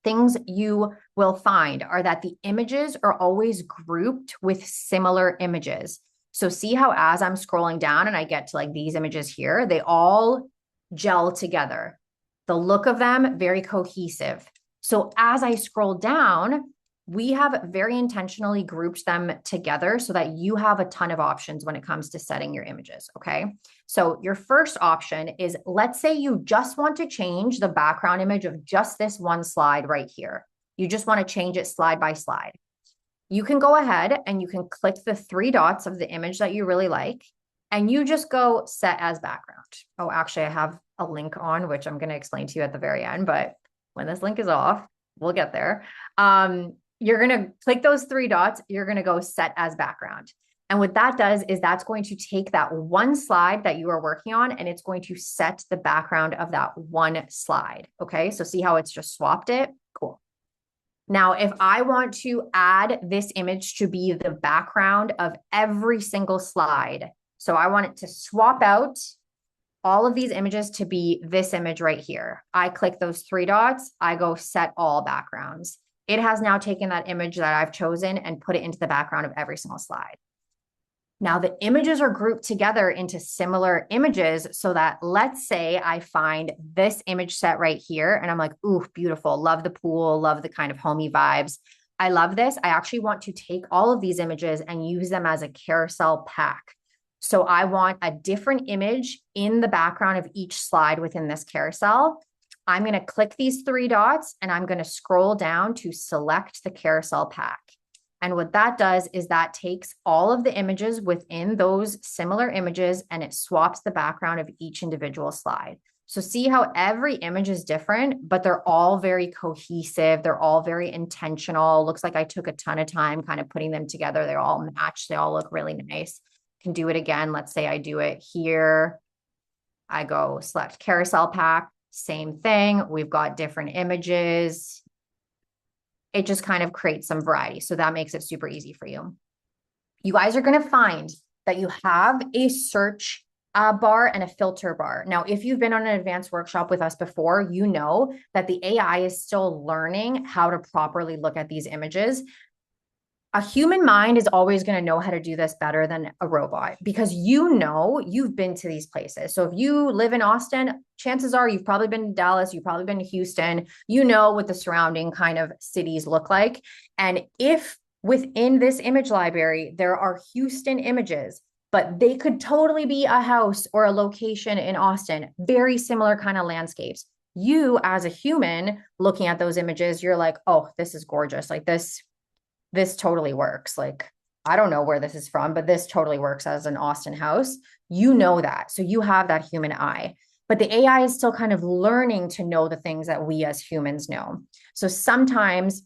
Things you will find are that the images are always grouped with similar images. So see how as I'm scrolling down and I get to like these images here, they all gel together. The look of them, very cohesive. So as I scroll down, we have very intentionally grouped them together so that you have a ton of options when it comes to setting your images, okay? So your first option is, let's say you just want to change the background image of just this one slide right here. You just want to change it slide by slide. You can go ahead and you can click the three dots of the image that you really like, and you just go set as background. Oh, actually, I have a link on, which I'm going to explain to you at the very end, but when this link is off, we'll get there. You're going to click those three dots. You're going to go set as background. And what that does is that's going to take that one slide that you are working on, and it's going to set the background of that one slide. Okay. So see how it's just swapped it? Cool. Now, if I want to add this image to be the background of every single slide, so I want it to swap out all of these images to be this image right here. I click those three dots. I go set all backgrounds. It has now taken that image that I've chosen and put it into the background of every single slide. Now the images are grouped together into similar images so that, let's say I find this image set right here and I'm like, ooh, beautiful. Love the pool, love the kind of homey vibes. I love this. I actually want to take all of these images and use them as a carousel pack. So I want a different image in the background of each slide within this carousel. I'm going to click these three dots and I'm going to scroll down to select the carousel pack. And what that does is that takes all of the images within those similar images and it swaps the background of each individual slide. So see how every image is different, but they're all very cohesive. They're all very intentional. Looks like I took a ton of time kind of putting them together. They all match. They all look really nice. Can do it again. Let's say I do it here. I go select carousel pack. Same thing. We've got different images. It just kind of creates some variety. So that makes it super easy for you. You guys are going to find that you have a search bar and a filter bar. Now, if you've been on an advanced workshop with us before, you know that the AI is still learning how to properly look at these images. A human mind is always going to know how to do this better than a robot because you've been to these places. So if you live in Austin, chances are you've probably been to Dallas, you've probably been to Houston, you know what the surrounding kind of cities look like. And if within this image library, there are Houston images, but they could totally be a house or a location in Austin, very similar kind of landscapes. You as a human looking at those images, you're like, oh, this is gorgeous. Like this totally works. Like, I don't know where this is from, but this totally works as an Austin house. You know that. So you have that human eye. But the AI is still kind of learning to know the things that we as humans know. So sometimes,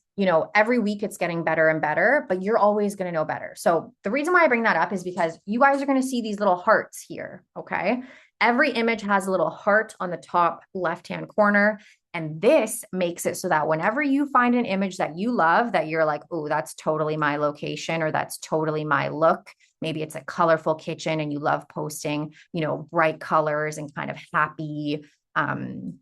every week it's getting better and better, but you're always going to know better. So the reason why I bring that up is because you guys are going to see these little hearts here. Okay. Every image has a little heart on the top left-hand corner. And this makes it so that whenever you find an image that you love, that you're like, oh, that's totally my location, or that's totally my look. Maybe it's a colorful kitchen and you love posting, bright colors and kind of happy kind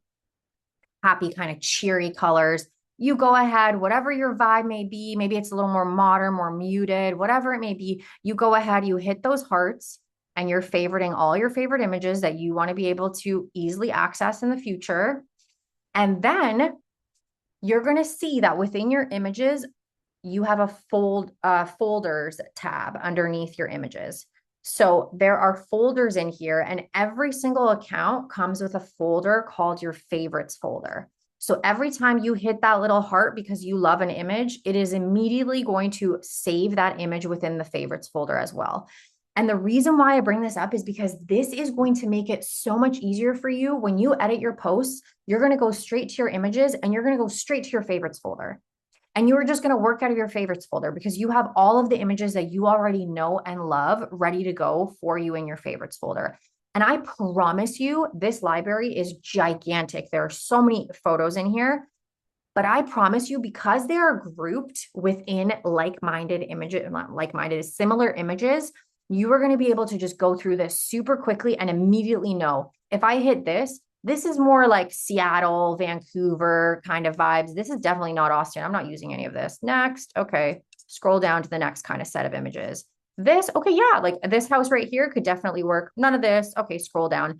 of cheery colors. you go ahead, whatever your vibe may be, maybe it's a little more modern, more muted, whatever it may be, you go ahead, you hit those hearts, and you're favoriting all your favorite images that you want to be able to easily access in the future. And then you're going to see that within your images, you have a folders tab underneath your images. So there are folders in here, and every single account comes with a folder called your favorites folder. So every time you hit that little heart because you love an image, it is immediately going to save that image within the favorites folder as well. And the reason why I bring this up is because this is going to make it so much easier for you when you edit your posts. You're going to go straight to your images and you're going to go straight to your favorites folder. And you're just going to work out of your favorites folder because you have all of the images that you already know and love ready to go for you in your favorites folder. And I promise you, this library is gigantic. There are so many photos in here, but I promise you, because they are grouped within like-minded images, not like-minded, similar images, you are going to be able to just go through this super quickly and immediately know if I hit this, this is more like Seattle, Vancouver kind of vibes. This is definitely not Austin. I'm not using any of this. Next. Okay. Scroll down to the next kind of set of images. This, okay, yeah, like this house right here could definitely work. None of this. Okay, scroll down.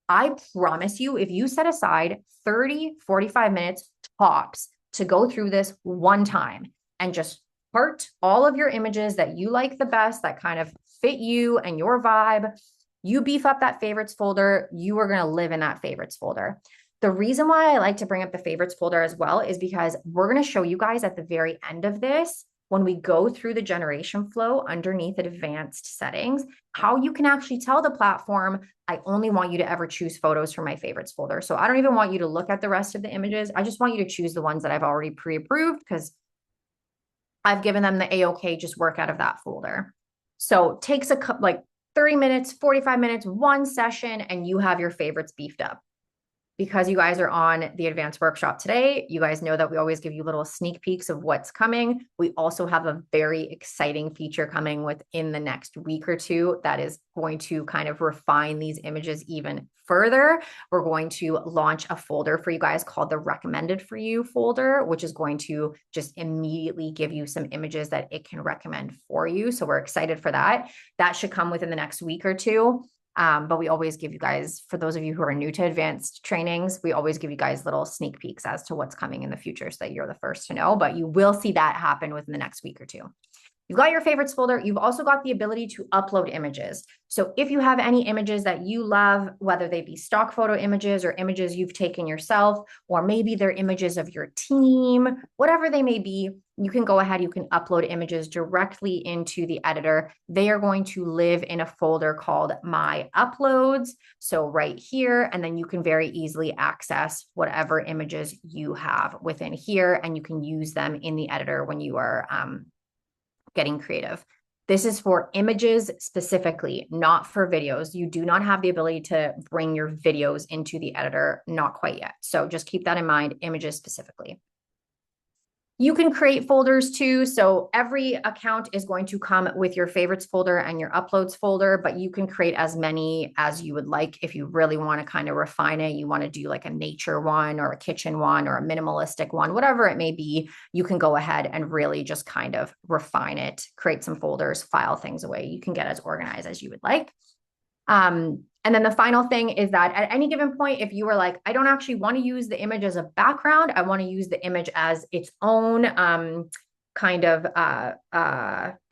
I promise you, if you set aside 30, 45 minutes tops to go through this one time and just heart all of your images that you like the best, that kind of fit you and your vibe, you beef up that favorites folder, you are going to live in that favorites folder. The reason why I like to bring up the favorites folder as well is because we're going to show you guys at the very end of this, when we go through the generation flow underneath advanced settings, how you can actually tell the platform, I only want you to ever choose photos from my favorites folder. So I don't even want you to look at the rest of the images. I just want you to choose the ones that I've already pre-approved because I've given them the A-OK, just work out of that folder. So takes like 30 minutes, 45 minutes, one session, and you have your favorites beefed up. Because you guys are on the advanced workshop today, you guys know that we always give you little sneak peeks of what's coming. We also have a very exciting feature coming within the next week or two that is going to kind of refine these images even further. We're going to launch a folder for you guys called the recommended for you folder, which is going to just immediately give you some images that it can recommend for you. So we're excited for that. That should come within the next week or two. But we always give you guys, for those of you who are new to advanced trainings, we always give you guys little sneak peeks as to what's coming in the future so that you're the first to know, but you will see that happen within the next week or two. You've got your favorites folder. You've also got the ability to upload images. So if you have any images that you love, whether they be stock photo images or images you've taken yourself, or maybe they're images of your team, whatever they may be, you can go ahead, you can upload images directly into the editor. They are going to live in a folder called My Uploads. So right here, and then you can very easily access whatever images you have within here, and you can use them in the editor when you are getting creative. This is for images specifically, not for videos. You do not have the ability to bring your videos into the editor, not quite yet. So just keep that in mind, images specifically. You can create folders too. So every account is going to come with your favorites folder and your uploads folder, but you can create as many as you would like. If you really want to kind of refine it, you want to do like a nature one or a kitchen one or a minimalistic one, whatever it may be, you can go ahead and really just kind of refine it, create some folders, file things away. You can get as organized as you would like. And then the final thing is that at any given point, if you were like, I don't actually want to use the image as a background, I want to use the image as its own kind of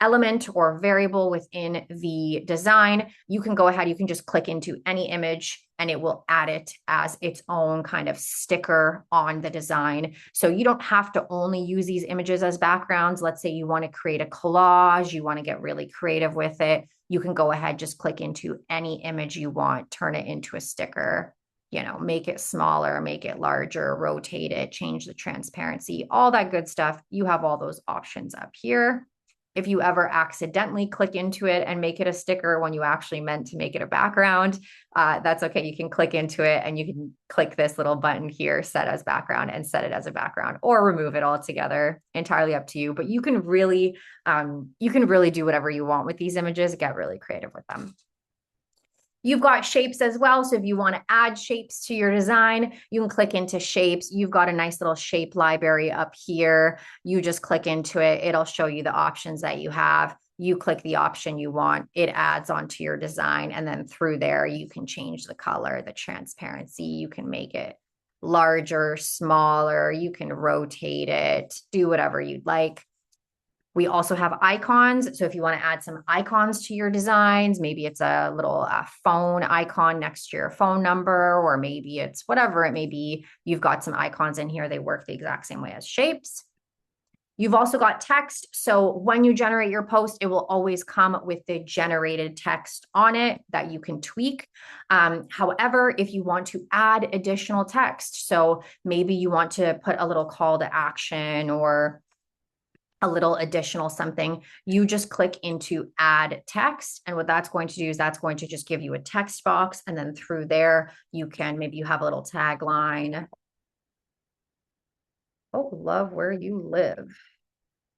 element or variable within the design, you can go ahead, you can just click into any image and it will add it as its own kind of sticker on the design. So you don't have to only use these images as backgrounds. Let's say you want to create a collage, you want to get really creative with it. You can go ahead, just click into any image you want, turn it into a sticker, you know, make it smaller, make it larger, rotate it, change the transparency, all that good stuff. You have all those options up here. If you ever accidentally click into it and make it a sticker when you actually meant to make it a background, that's okay. You can click into it and you can click this little button here, set as background, and set it as a background or remove it altogether. Entirely up to you, but you can really do whatever you want with these images, get really creative with them. You've got shapes as well. So if you want to add shapes to your design, you can click into shapes. You've got a nice little shape library up here. You just click into it. It'll show you the options that you have. You click the option you want, it adds onto your design. And then through there, you can change the color, the transparency. You can make it larger, smaller. You can rotate it, do whatever you'd like. We also have icons. So if you want to add some icons to your designs, maybe it's a little phone icon next to your phone number, or maybe it's whatever it may be. You've got some icons in here. They work the exact same way as shapes. You've also got text. So when you generate your post, it will always come with the generated text on it that you can tweak. However, if you want to add additional text, so maybe you want to put a little call to action or a little additional something, you just click into add text. And what that's going to do is that's going to just give you a text box. And then through there, you can, maybe you have a little tagline. Oh, love where you live.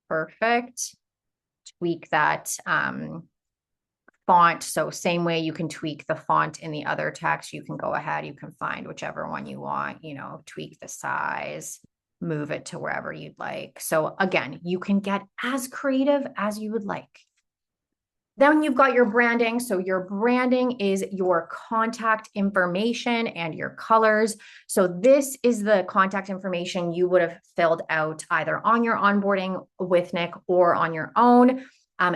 Perfect. Tweak that font. So same way you can tweak the font in the other text, you can go ahead, you can find whichever one you want, tweak the size, move it to wherever you'd like. So again, you can get as creative as you would like. Then you've got your branding. So your branding is your contact information and your colors. So this is the contact information you would have filled out either on your onboarding with Nick or on your own.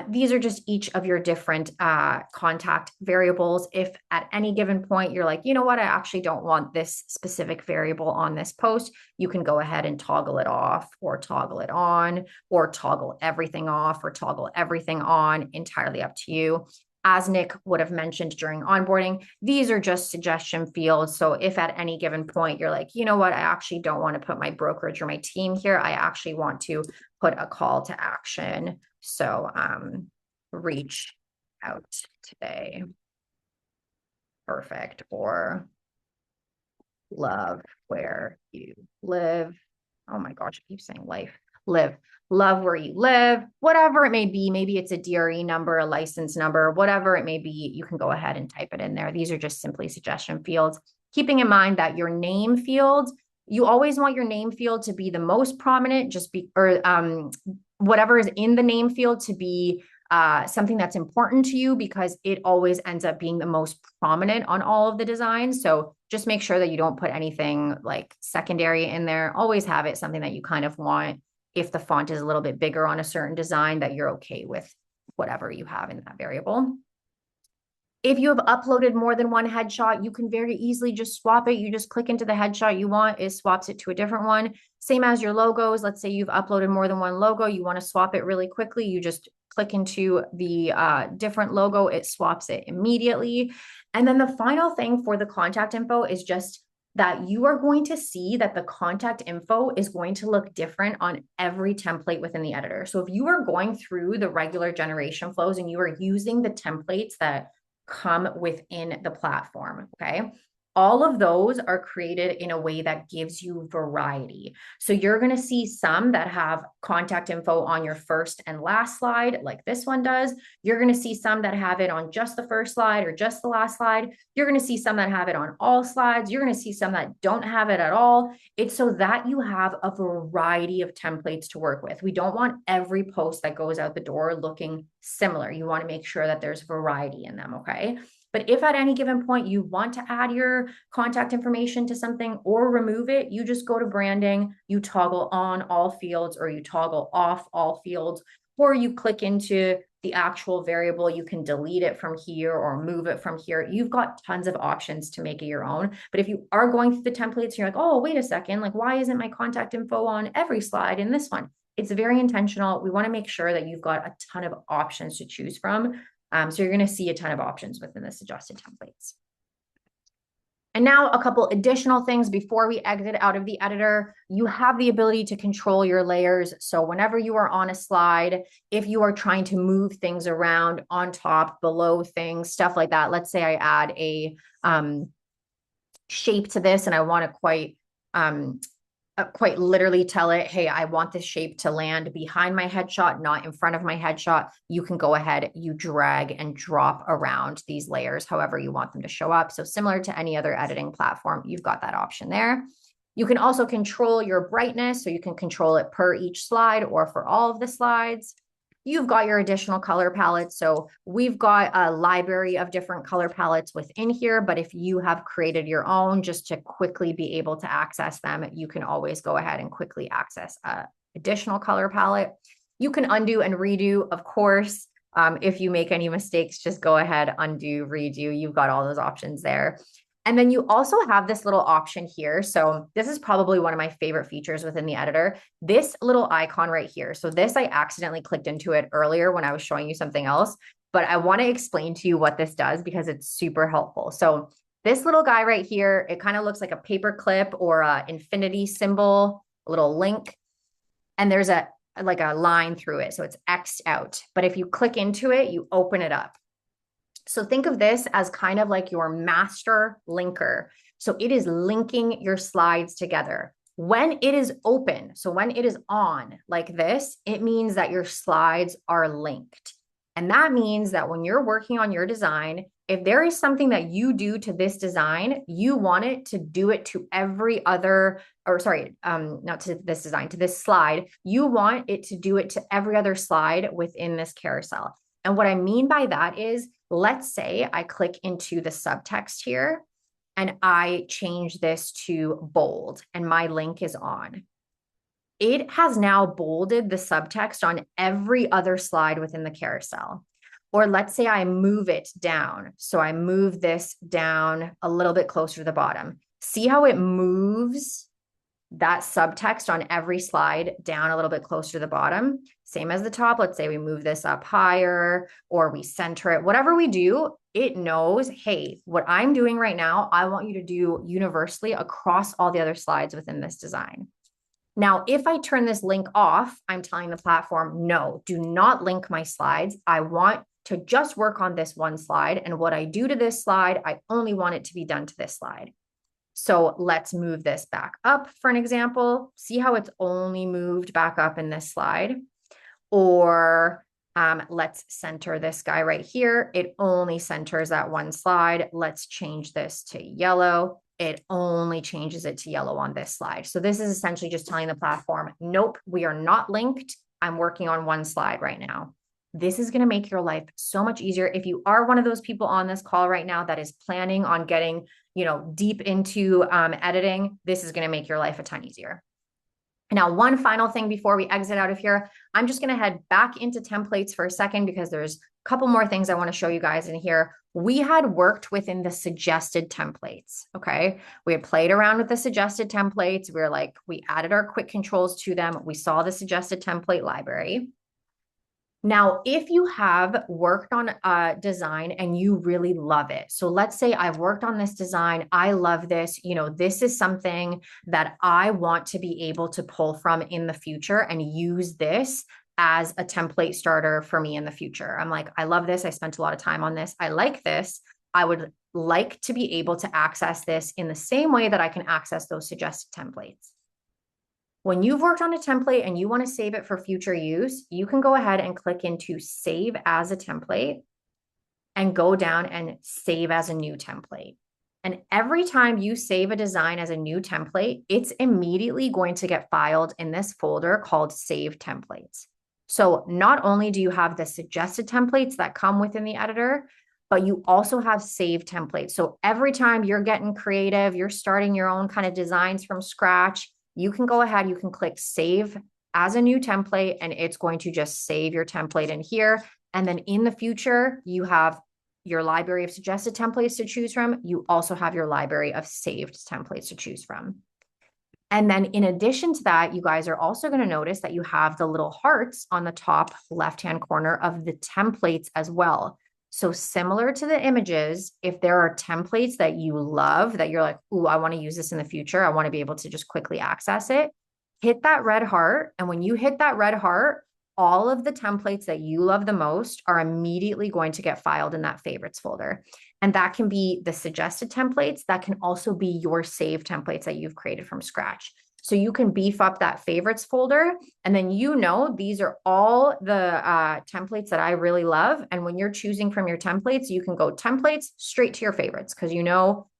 These are just each of your different contact variables. If at any given point you're like, you know what, I actually don't want this specific variable on this post, you can go ahead and toggle it off or toggle it on or toggle everything off or toggle everything on, entirely up to you. As Nick would have mentioned during onboarding, these are just suggestion fields. So if at any given point you're like, you know what, I actually don't want to put my brokerage or my team here, I actually want to put a call to action. So reach out today. Perfect. Or love where you live. Oh my gosh, I keep saying life. Live. Love where you live, whatever it may be. Maybe it's a DRE number, a license number, whatever it may be, you can go ahead and type it in there. These are just simply suggestion fields. Keeping in mind that your name field, you always want your name field to be the most prominent, whatever is in the name field to be something that's important to you, because it always ends up being the most prominent on all of the designs. So just make sure that you don't put anything like secondary in there. Always have it something that you kind of want. If the font is a little bit bigger on a certain design, that you're okay with whatever you have in that variable. If you have uploaded more than one headshot, you can very easily just swap it. You just click into the headshot you want, it swaps it to a different one. Same as your logos. Let's say you've uploaded more than one logo, you want to swap it really quickly. You just click into the different logo, it swaps it immediately. And then the final thing for the contact info is just that you are going to see that the contact info is going to look different on every template within the editor. So if you are going through the regular generation flows and you are using the templates that come within the platform, okay? All of those are created in a way that gives you variety. So you're going to see some that have contact info on your first and last slide, like this one does. You're going to see some that have it on just the first slide or just the last slide. You're going to see some that have it on all slides. You're going to see some that don't have it at all. It's so that you have a variety of templates to work with. We don't want every post that goes out the door looking similar. You want to make sure that there's variety in them, okay? But if at any given point you want to add your contact information to something or remove it, you just go to branding, you toggle on all fields or you toggle off all fields, or you click into the actual variable. You can delete it from here or move it from here. You've got tons of options to make it your own. But if you are going through the templates, you're like, oh, wait a second, like why isn't my contact info on every slide in this one? It's very intentional. We want to make sure that you've got a ton of options to choose from. So you're going to see a ton of options within the suggested templates. And now a couple additional things before we exit out of the editor. You have the ability to control your layers. So whenever you are on a slide, if you are trying to move things around on top, below things, stuff like that. Let's say I add a shape to this and I want to quite quite literally tell it, hey, I want this shape to land behind my headshot, not in front of my headshot, you can go ahead, you drag and drop around these layers however you want them to show up. So similar to any other editing platform, you've got that option there. You can also control your brightness, so you can control it per each slide or for all of the slides. You've got your additional color palettes. So we've got a library of different color palettes within here, but if you have created your own just to quickly be able to access them, you can always go ahead and quickly access a additional color palette. You can undo and redo, of course. If you make any mistakes, just go ahead, undo, redo. You've got all those options there. And then you also have this little option here. So this is probably one of my favorite features within the editor, this little icon right here. So this, I accidentally clicked into it earlier when I was showing you something else, but I want to explain to you what this does because it's super helpful. So this little guy right here, it kind of looks like a paper clip or an infinity symbol, a little link. And there's like a line through it. So it's X'd out. But if you click into it, you open it up. So think of this as kind of like your master linker. So it is linking your slides together. When it is open, so when it is on like this, it means that your slides are linked. And that means that when you're working on your design, if there is something that you do to this design, you want it to do it to every other, or sorry, not to this design, to this slide. You want it to do it to every other slide within this carousel. And what I mean by that is, let's say I click into the subtext here and I change this to bold and my link is on. It has now bolded the subtext on every other slide within the carousel. Or let's say I move it down. So I move this down a little bit closer to the bottom. See how it moves that subtext on every slide down a little bit closer to the bottom? Same as the top. Let's say we move this up higher or we center it. Whatever we do, it knows, hey, what I'm doing right now, I want you to do universally across all the other slides within this design. Now, if I turn this link off, I'm telling the platform, no, do not link my slides. I want to just work on this one slide. And what I do to this slide, I only want it to be done to this slide. So let's move this back up for an example. See how it's only moved back up in this slide? Or let's center this guy right here. It only centers that one slide. Let's change this to yellow. It only changes it to yellow on this slide. So this is essentially just telling the platform, nope, we are not linked. I'm working on one slide right now. This is going to make your life so much easier. If you are one of those people on this call right now that is planning on getting, deep into editing, this is going to make your life a ton easier. Now, one final thing before we exit out of here, I'm just going to head back into templates for a second because there's a couple more things I want to show you guys in here. We had worked within the suggested templates. Okay. We had played around with the suggested templates. We added our quick controls to them. We saw the suggested template library. Now, if you have worked on a design and you really love it, so let's say I've worked on this design, I love this, this is something that I want to be able to pull from in the future and use this as a template starter for me in the future. I'm like, I love this. I spent a lot of time on this. I like this. I would like to be able to access this in the same way that I can access those suggested templates. When you've worked on a template and you want to save it for future use, you can go ahead and click into Save as a Template and go down and Save as a new template. And every time you save a design as a new template, it's immediately going to get filed in this folder called Save Templates. So not only do you have the suggested templates that come within the editor, but you also have save templates. So every time you're getting creative, you're starting your own kind of designs from scratch, you can go ahead, you can click Save as a new template, and it's going to just save your template in here. And then in the future, you have your library of suggested templates to choose from. You also have your library of saved templates to choose from. And then in addition to that, you guys are also going to notice that you have the little hearts on the top left-hand corner of the templates as well. So similar to the images, if there are templates that you love, that you're like, ooh, I want to use this in the future, I want to be able to just quickly access it, hit that red heart. And when you hit that red heart, all of the templates that you love the most are immediately going to get filed in that favorites folder. And that can be the suggested templates. That can also be your saved templates that you've created from scratch. So you can beef up that favorites folder. And then, these are all the templates that I really love. And when you're choosing from your templates, you can go templates straight to your favorites because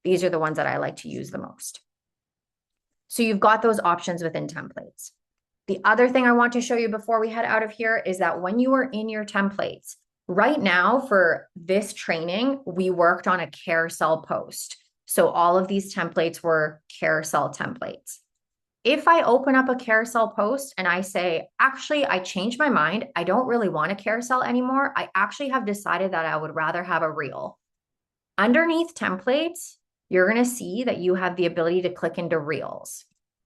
these are the ones that I like to use the most. So you've got those options within templates. The other thing I want to show you before we head out of here is that when you are in your templates, right now for this training, we worked on a carousel post. So all of these templates were carousel templates. If I open up a carousel post and I say, actually, I changed my mind, I don't really want a carousel anymore. I actually have decided that I would rather have a reel. Underneath templates, you're going to see that you have the ability to click into reels.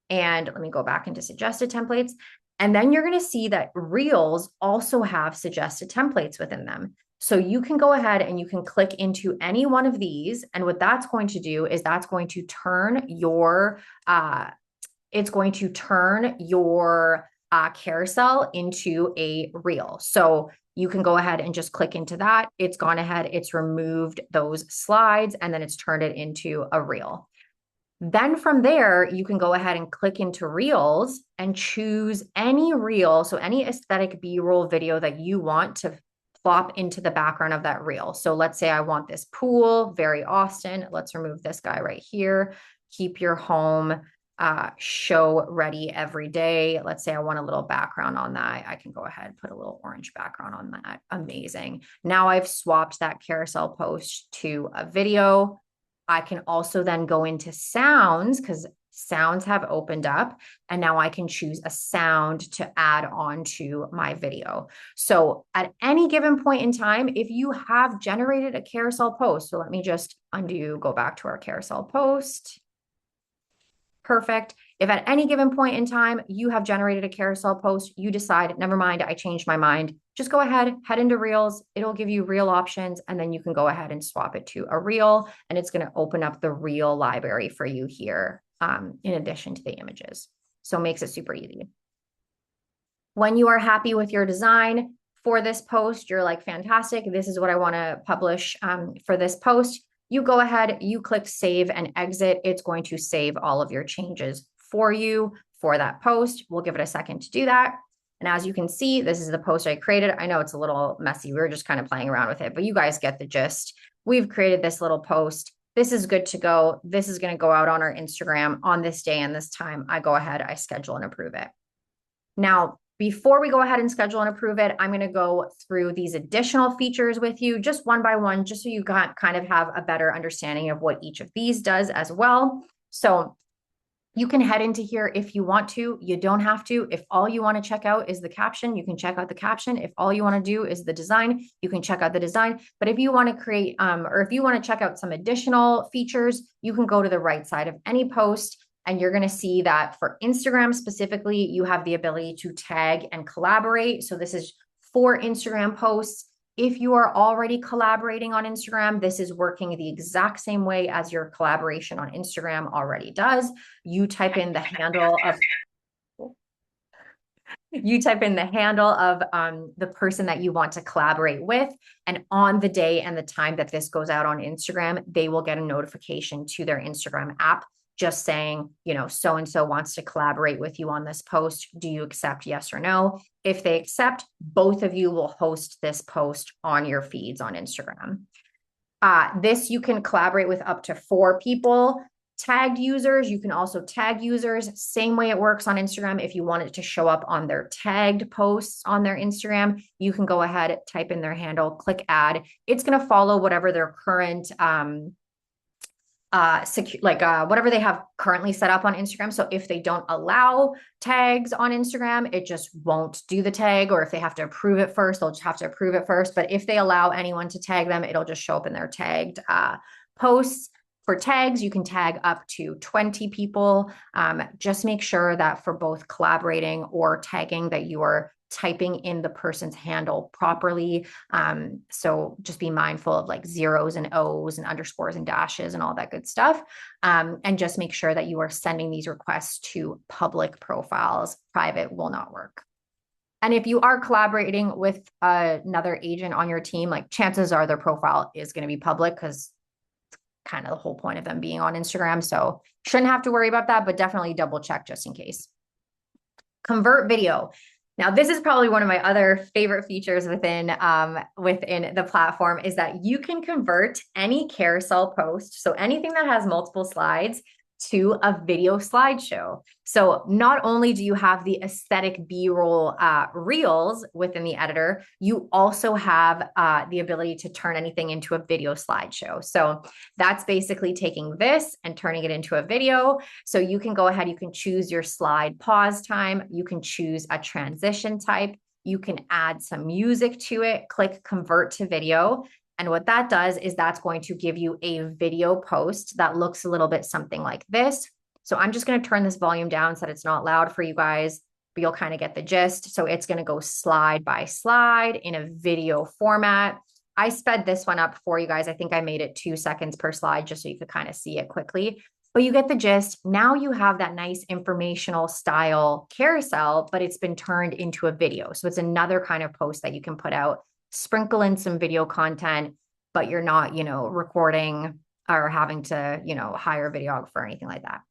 And let me go back into suggested templates. And then you're going to see that reels also have suggested templates within them. So you can go ahead and you can click into any one of these. And what that's going to do is that's going to turn your carousel into a reel. So you can go ahead and just click into that. It's gone ahead, it's removed those slides, and then it's turned it into a reel. Then from there, you can go ahead and click into reels and choose any reel. So any aesthetic B-roll video that you want to plop into the background of that reel. So let's say I want this pool, very Austin. Let's remove this guy right here. Keep your home show ready every day. Let's say I want a little background on that. I can go ahead and put a little orange background on that. Amazing. Now I've swapped that carousel post to a video. I can also then go into sounds because sounds have opened up, and now I can choose a sound to add on to my video. So at any given point in time, if you have generated a carousel post, so let me just go back to our carousel post. Perfect. If at any given point in time you have generated a carousel post, you decide, never mind, I changed my mind, just go ahead, head into Reels. It'll give you reel options, and then you can go ahead and swap it to a reel, and it's going to open up the reel library for you here in addition to the images. So it makes it super easy. When you are happy with your design for this post, you're like, fantastic, this is what I want to publish for this post. You go ahead, you click save and exit. It's going to save all of your changes for you for that post. We'll give it a second to do that. And as you can see, this is the post I created. I know it's a little messy. We were just kind of playing around with it, but you guys get the gist. We've created this little post. This is good to go. This is going to go out on our Instagram on this day and this time. I go ahead, I schedule and approve it. Now, before we go ahead and schedule and approve it, I'm going to go through these additional features with you just one by one, just so you kind of have a better understanding of what each of these does as well. So you can head into here if you want to. You don't have to. If all you want to check out is the caption, you can check out the caption. If all you want to do is the design, you can check out the design. But if you want to create, or if you want to check out some additional features, you can go to the right side of any post. And you're going to see that for Instagram specifically, you have the ability to tag and collaborate. So this is for Instagram posts. If you are already collaborating on Instagram, this is working the exact same way as your collaboration on Instagram already does. You type in the handle of the person that you want to collaborate with. And on the day and the time that this goes out on Instagram, they will get a notification to their Instagram app just saying, so-and-so wants to collaborate with you on this post. Do you accept, yes or no? If they accept, both of you will host this post on your feeds on Instagram. This you can collaborate with up to 4 people. Tagged users, you can also tag users. Same way it works on Instagram. If you want it to show up on their tagged posts on their Instagram, you can go ahead, type in their handle, click add. It's going to follow whatever their current whatever they have currently set up on Instagram. So if they don't allow tags on Instagram, it just won't do the tag. Or if they have to approve it first, they'll just have to approve it first. But if they allow anyone to tag them, it'll just show up in their tagged posts. For tags, you can tag up to 20 people. Just make sure that for both collaborating or tagging that you are typing in the person's handle properly. So just be mindful of like zeros and O's and underscores and dashes and all that good stuff. And just make sure that you are sending these requests to public profiles. Private will not work. And if you are collaborating with another agent on your team, like chances are their profile is going to be public because kind of the whole point of them being on Instagram. So Shouldn't have to worry about that, but definitely double check just in case. Convert video. Now, this is probably one of my other favorite features within the platform is that you can convert any carousel post, so anything that has multiple slides, to a video slideshow. So not only do you have the aesthetic B-roll reels within the editor, you also have the ability to turn anything into a video slideshow. So that's basically taking this and turning it into a video. So you can go ahead, you can choose your slide pause time, you can choose a transition type, you can add some music to it, click convert to video. And what that does is that's going to give you a video post that looks a little bit something like this. So I'm just going to turn this volume down so that it's not loud for you guys, but you'll kind of get the gist. So it's going to go slide by slide in a video format. I sped this one up for you guys. I think I made it 2 seconds per slide just so you could kind of see it quickly. But you get the gist. Now you have that nice informational style carousel, but it's been turned into a video. So it's another kind of post that you can put out, sprinkle in some video content, but you're not, recording or having to, hire a videographer or anything like that.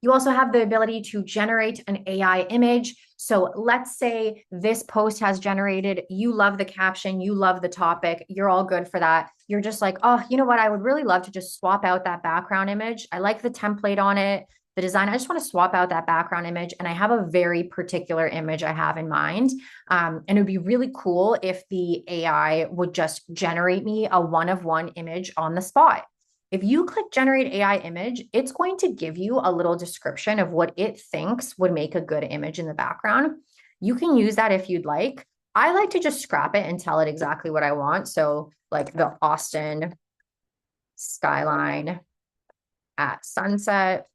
You also have the ability to generate an AI image. So let's say this post has generated, you love the caption, you love the topic, you're all good for that. You're just like, oh, you know what? I would really love to just swap out that background image. I like the template on it, the design. I just want to swap out that background image. And I have a very particular image I have in mind. And it would be really cool if the AI would just generate me a one-of-one image on the spot. If you click generate AI image, it's going to give you a little description of what it thinks would make a good image in the background. You can use that if you'd like. I like to just scrap it and tell it exactly what I want. So like the Austin skyline at sunset,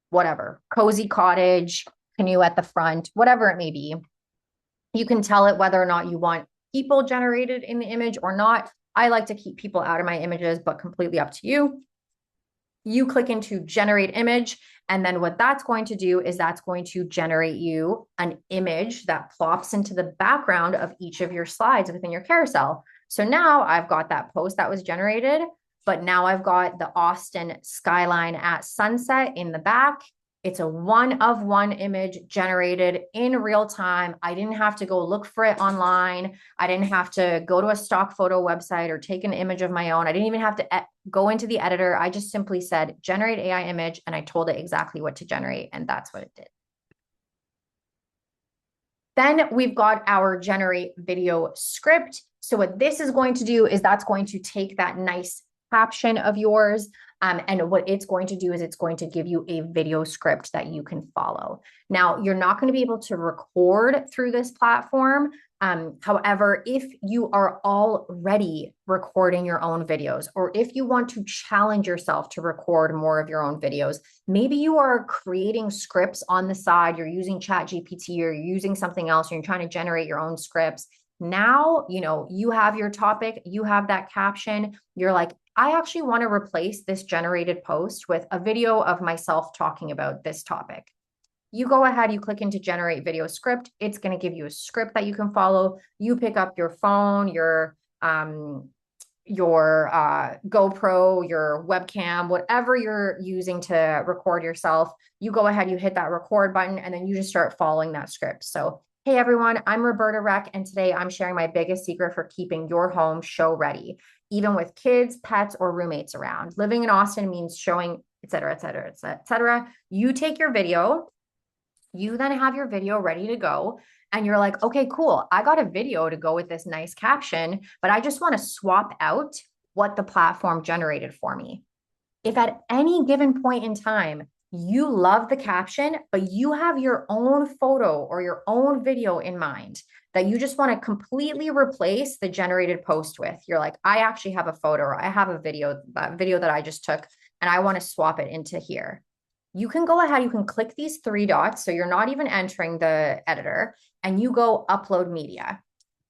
whatever, cozy cottage, canoe at the front, whatever it may be. You can tell it whether or not you want people generated in the image or not. I like to keep people out of my images, but completely up to you. You click into generate image. And then what that's going to do is that's going to generate you an image that plops into the background of each of your slides within your carousel. So now I've got that post that was generated, but now I've got the Austin skyline at sunset in the back. It's a one-of-one image generated in real time. I didn't have to go look for it online. I didn't have to go to a stock photo website or take an image of my own. I didn't even have to go into the editor. I just simply said, generate AI image, and I told it exactly what to generate, and that's what it did. Then we've got our generate video script. So what this is going to do is that's going to take that nice caption of yours. And what it's going to do is it's going to give you a video script that you can follow. Now, you're not going to be able to record through this platform. However, if you are already recording your own videos, or if you want to challenge yourself to record more of your own videos, maybe you are creating scripts on the side, you're using ChatGPT or you're using something else, and you're trying to generate your own scripts. Now, you have your topic, you have that caption, you're like, I actually want to replace this generated post with a video of myself talking about this topic. You go ahead, you click into generate video script. It's going to give you a script that you can follow. You pick up your phone, your GoPro, your webcam, whatever you're using to record yourself. You go ahead, you hit that record button, and then you just start following that script. So, hey everyone, I'm Roberta Reck, and today I'm sharing my biggest secret for keeping your home show ready, even with kids, pets, or roommates around. Living in Austin means showing, et cetera, et cetera, et cetera. You take your video, you then have your video ready to go. And you're like, okay, cool. I got a video to go with this nice caption, but I just want to swap out what the platform generated for me. If at any given point in time, you love the caption, but you have your own photo or your own video in mind that you just want to completely replace the generated post with. You're like, I actually have a photo or I have a video, that video that I just took, and I want to swap it into here. You can go ahead, you can click these 3 dots. So you're not even entering the editor, and you go upload media.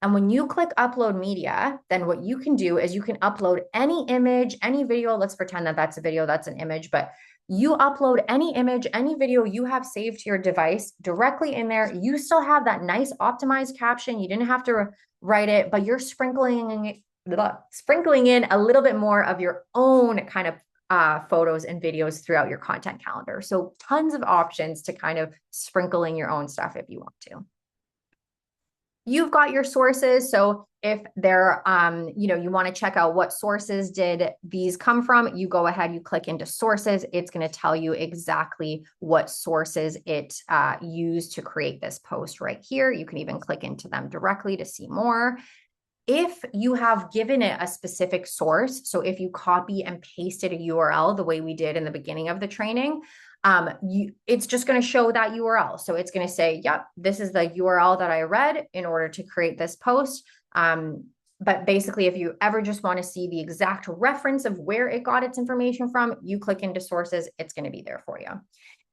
And when you click upload media, then what you can do is you can upload any image, any video. Let's pretend that that's a video, that's an image, but you upload any image, any video you have saved to your device directly in there. You still have that nice optimized caption. You didn't have to write it, but you're sprinkling in a little bit more of your own kind of photos and videos throughout your content calendar. So tons of options to kind of sprinkle in your own stuff if you want to. You've got your sources. So if they're, you want to check out what sources did these come from, you go ahead, you click into sources. It's going to tell you exactly what sources it used to create this post right here. You can even click into them directly to see more. If you have given it a specific source, so if you copy and pasted a URL the way we did in the beginning of the training, it's just going to show that URL. So it's going to say, yep, this is the URL that I read in order to create this post. But basically, if you ever just want to see the exact reference of where it got its information from, you click into sources, it's going to be there for you.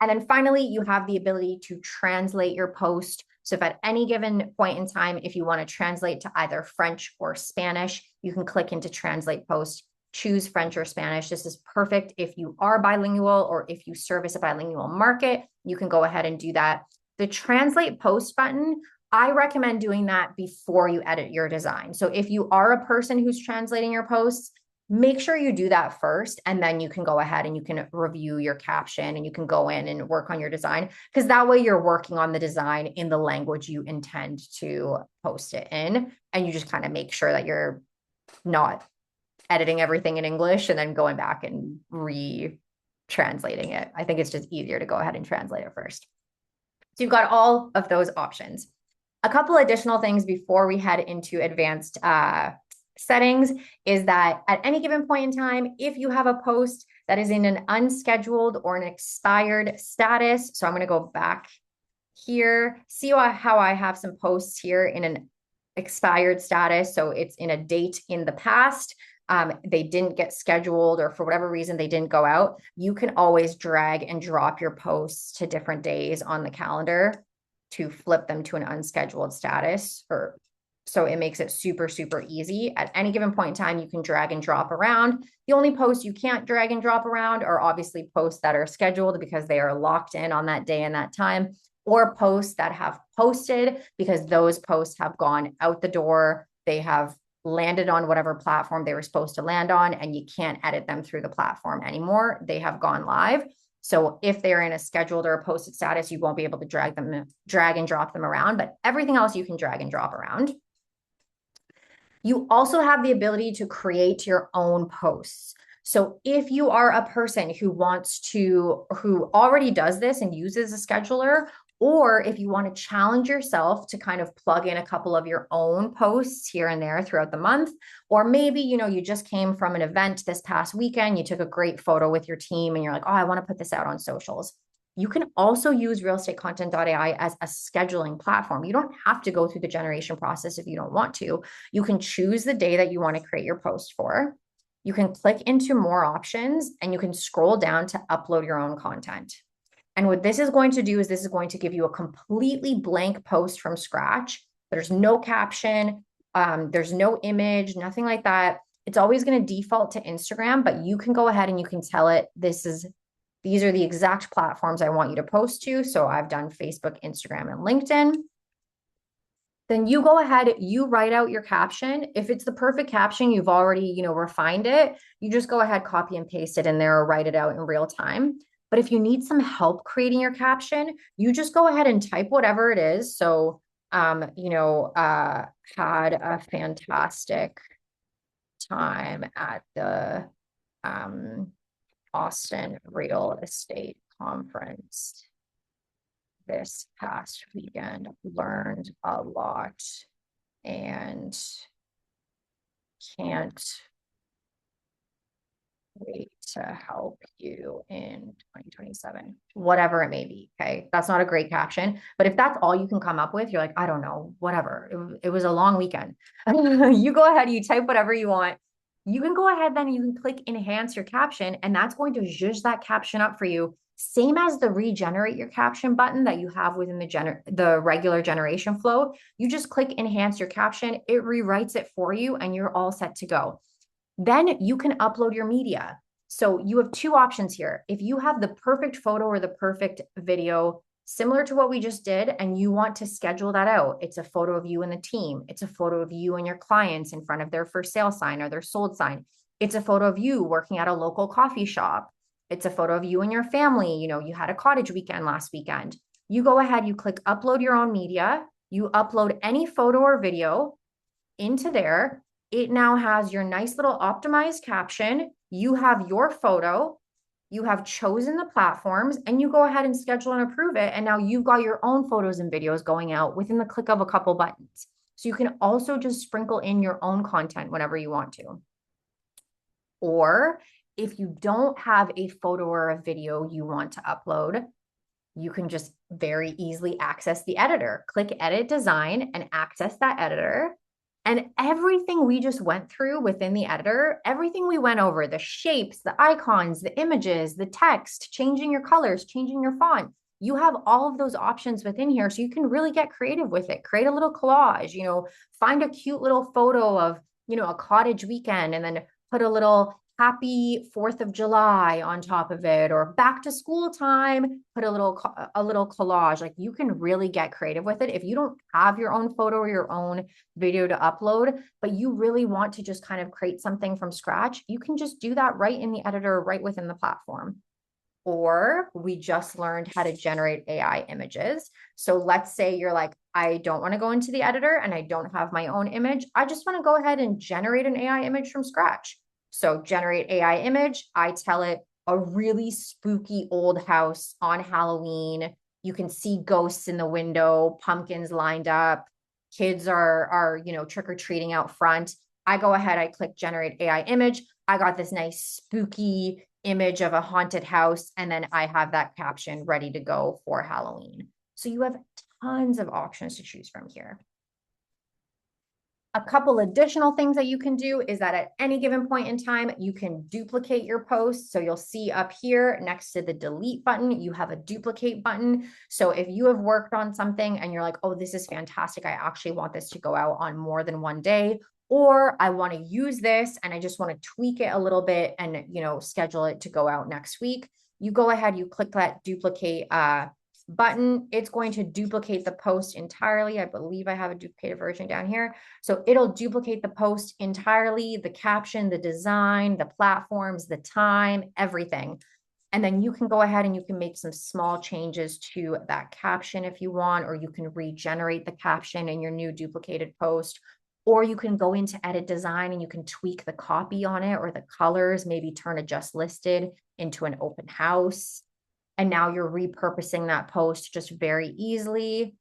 And then finally, you have the ability to translate your post. So if at any given point in time, if you want to translate to either French or Spanish, you can click into translate post, choose French or Spanish. This is perfect if you are bilingual or if you service a bilingual market, you can go ahead and do that. The translate post button, I recommend doing that before you edit your design. So if you are a person who's translating your posts, make sure you do that first, and then you can go ahead and you can review your caption and you can go in and work on your design, because that way you're working on the design in the language you intend to post it in. And you just kind of make sure that you're not editing everything in English and then going back and re-translating it. I think it's just easier to go ahead and translate it first. So you've got all of those options. A couple additional things before we head into advanced settings is that at any given point in time, if you have a post that is in an unscheduled or an expired status, so I'm going to go back here, see how I have some posts here in an expired status. So it's in a date in the past. They didn't get scheduled, or for whatever reason, they didn't go out. You can always drag and drop your posts to different days on the calendar to flip them to an unscheduled status, or so it makes it super, super easy. At any given point in time, you can drag and drop around. The only posts you can't drag and drop around are obviously posts that are scheduled because they are locked in on that day and that time, or posts that have posted because those posts have gone out the door. They have landed on whatever platform they were supposed to land on, and you can't edit them through the platform anymore. They have gone live. So if they're in a scheduled or a posted status, you won't be able to drag and drop them around, but everything else you can drag and drop around. You also have the ability to create your own posts. So if you are a person who already does this and uses a scheduler, or if you want to challenge yourself to kind of plug in a couple of your own posts here and there throughout the month, or maybe, you just came from an event this past weekend, you took a great photo with your team and you're like, oh, I want to put this out on socials. You can also use RealEstateContent.ai as a scheduling platform. You don't have to go through the generation process if you don't want to. You can choose the day that you want to create your post for. You can click into more options and you can scroll down to upload your own content. And what this is going to do is this is going to give you a completely blank post from scratch. There's no caption, there's no image, nothing like that. It's always going to default to Instagram, but you can go ahead and you can tell it, these are the exact platforms I want you to post to. So I've done Facebook, Instagram, and LinkedIn. Then you go ahead, you write out your caption. If it's the perfect caption, you've already, refined it. You just go ahead, copy and paste it in there or write it out in real time. But if you need some help creating your caption, you just go ahead and type whatever it is. So, had a fantastic time at the Austin Real Estate Conference this past weekend. Learned a lot and can't wait to help you in 2027, whatever it may be. Okay. That's not a great caption, but if that's all you can come up with, you're like, I don't know, whatever. It was a long weekend. You go ahead, you type whatever you want. You can go ahead then, you can click enhance your caption, and that's going to zhuzh that caption up for you. Same as the regenerate your caption button that you have within the regular generation flow. You just click enhance your caption, it rewrites it for you, and you're all set to go. Then you can upload your media. So you have two options here. If you have the perfect photo or the perfect video, similar to what we just did, and you want to schedule that out, it's a photo of you and the team. It's a photo of you and your clients in front of their for sale sign or their sold sign. It's a photo of you working at a local coffee shop. It's a photo of you and your family. You know, you had a cottage weekend last weekend. You go ahead, you click upload your own media, you upload any photo or video into there. It now has your nice little optimized caption. You have your photo, you have chosen the platforms, and you go ahead and schedule and approve it. And now you've got your own photos and videos going out within the click of a couple buttons. So you can also just sprinkle in your own content whenever you want to. Or if you don't have a photo or a video you want to upload, you can just very easily access the editor. Click Edit Design and access that editor. And everything we just went through within the editor, everything we went over, the shapes, the icons, the images, the text, changing your colors, changing your font, you have all of those options within here. So you can really get creative with it. Create a little collage, you know, find a cute little photo of, you know, a cottage weekend and then put a little happy 4th of July on top of it, or back to school time, put a little collage. Like, you can really get creative with it. If you don't have your own photo or your own video to upload, but you really want to just kind of create something from scratch, you can just do that right in the editor, right within the platform. Or we just learned how to generate AI images. So let's say you're like, I don't want to go into the editor and I don't have my own image. I just want to go ahead and generate an AI image from scratch. So generate AI image. I tell it a really spooky old house on Halloween. You can see ghosts in the window, pumpkins lined up, kids are you know, trick-or-treating out front. I go ahead, I click generate AI image. I got this nice spooky image of a haunted house, and then I have that caption ready to go for Halloween. So you have tons of options to choose from here. A couple additional things that you can do is that at any given point in time, you can duplicate your post. So you'll see up here next to the delete button, you have a duplicate button. So if you have worked on something and you're like, oh, this is fantastic, I actually want this to go out on more than one day, or I want to use this and I just want to tweak it a little bit and, you know, schedule it to go out next week, you go ahead, you click that duplicate button. It's going to duplicate the post entirely. I believe I have a duplicated version down here. So it'll duplicate the post entirely, the caption, the design, the platforms, the time, everything. And then you can go ahead and you can make some small changes to that caption if you want, or you can regenerate the caption in your new duplicated post, or you can go into edit design and you can tweak the copy on it or the colors, maybe turn a just listed into an open house. And now you're repurposing that post just very easily.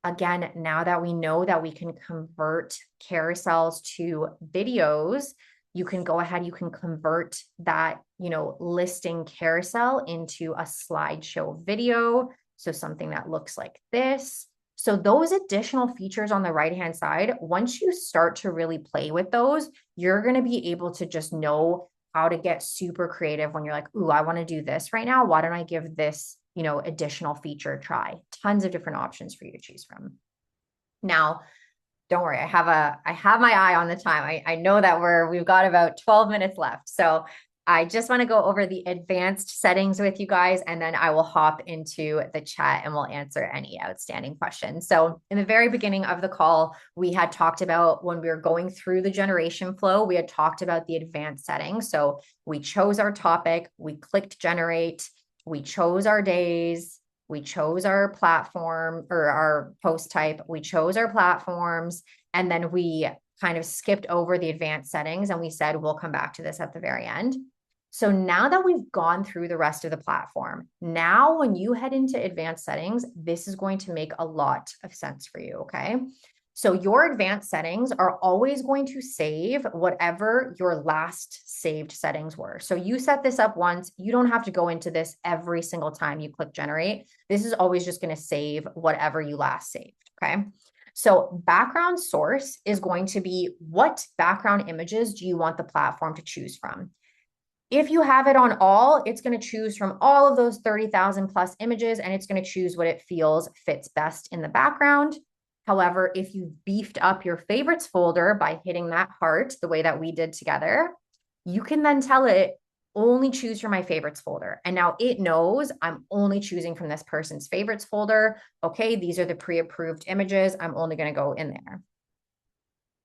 Again, now that we know that we can convert carousels to videos, you can go ahead, you can convert that, you know, listing carousel into a slideshow video. So something that looks like this. So those additional features on the right-hand side, once you start to really play with those, you're going to be able to just know how to get super creative when you're like, ooh, I want to do this right now. Why don't I give this, you know, additional feature a try? Tons of different options for you to choose from. Now, don't worry, I have my eye on the time. I know that we've got about 12 minutes left. So I just want to go over the advanced settings with you guys, and then I will hop into the chat and we'll answer any outstanding questions. So in the very beginning of the call, we had talked about, when we were going through the generation flow, we had talked about the advanced settings. So we chose our topic, we clicked generate, we chose our days, we chose our platform or our post type, we chose our platforms, and then we kind of skipped over the advanced settings and we said, we'll come back to this at the very end. So now that we've gone through the rest of the platform, now when you head into advanced settings, this is going to make a lot of sense for you, okay? So your advanced settings are always going to save whatever your last saved settings were. So you set this up once, you don't have to go into this every single time you click generate. This is always just going to save whatever you last saved, okay? So background source is going to be, what background images do you want the platform to choose from? If you have it on all, it's going to choose from all of those 30,000 plus images, and it's going to choose what it feels fits best in the background. However, if you beefed up your favorites folder by hitting that heart the way that we did together, you can then tell it, only choose from my favorites folder. And now it knows I'm only choosing from this person's favorites folder. Okay, these are the pre-approved images. I'm only going to go in there.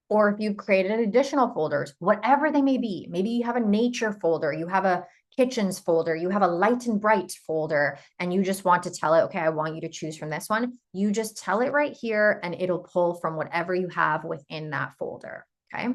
Or if you've created additional folders, whatever they may be, maybe you have a nature folder, you have a kitchens folder, you have a light and bright folder, and you just want to tell it, okay, I want you to choose from this one. You just tell it right here and it'll pull from whatever you have within that folder, okay?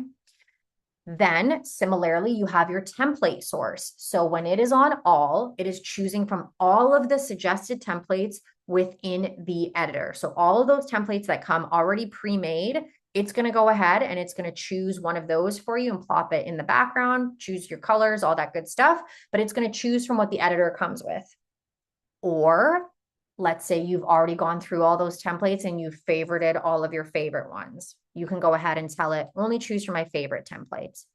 Then similarly, you have your template source. So when it is on all, it is choosing from all of the suggested templates within the editor. So all of those templates that come already pre-made, it's going to go ahead and it's going to choose one of those for you and plop it in the background, choose your colors, all that good stuff, but it's going to choose from what the editor comes with. Or let's say you've already gone through all those templates and you've favorited all of your favorite ones. You can go ahead and tell it, only choose from my favorite templates.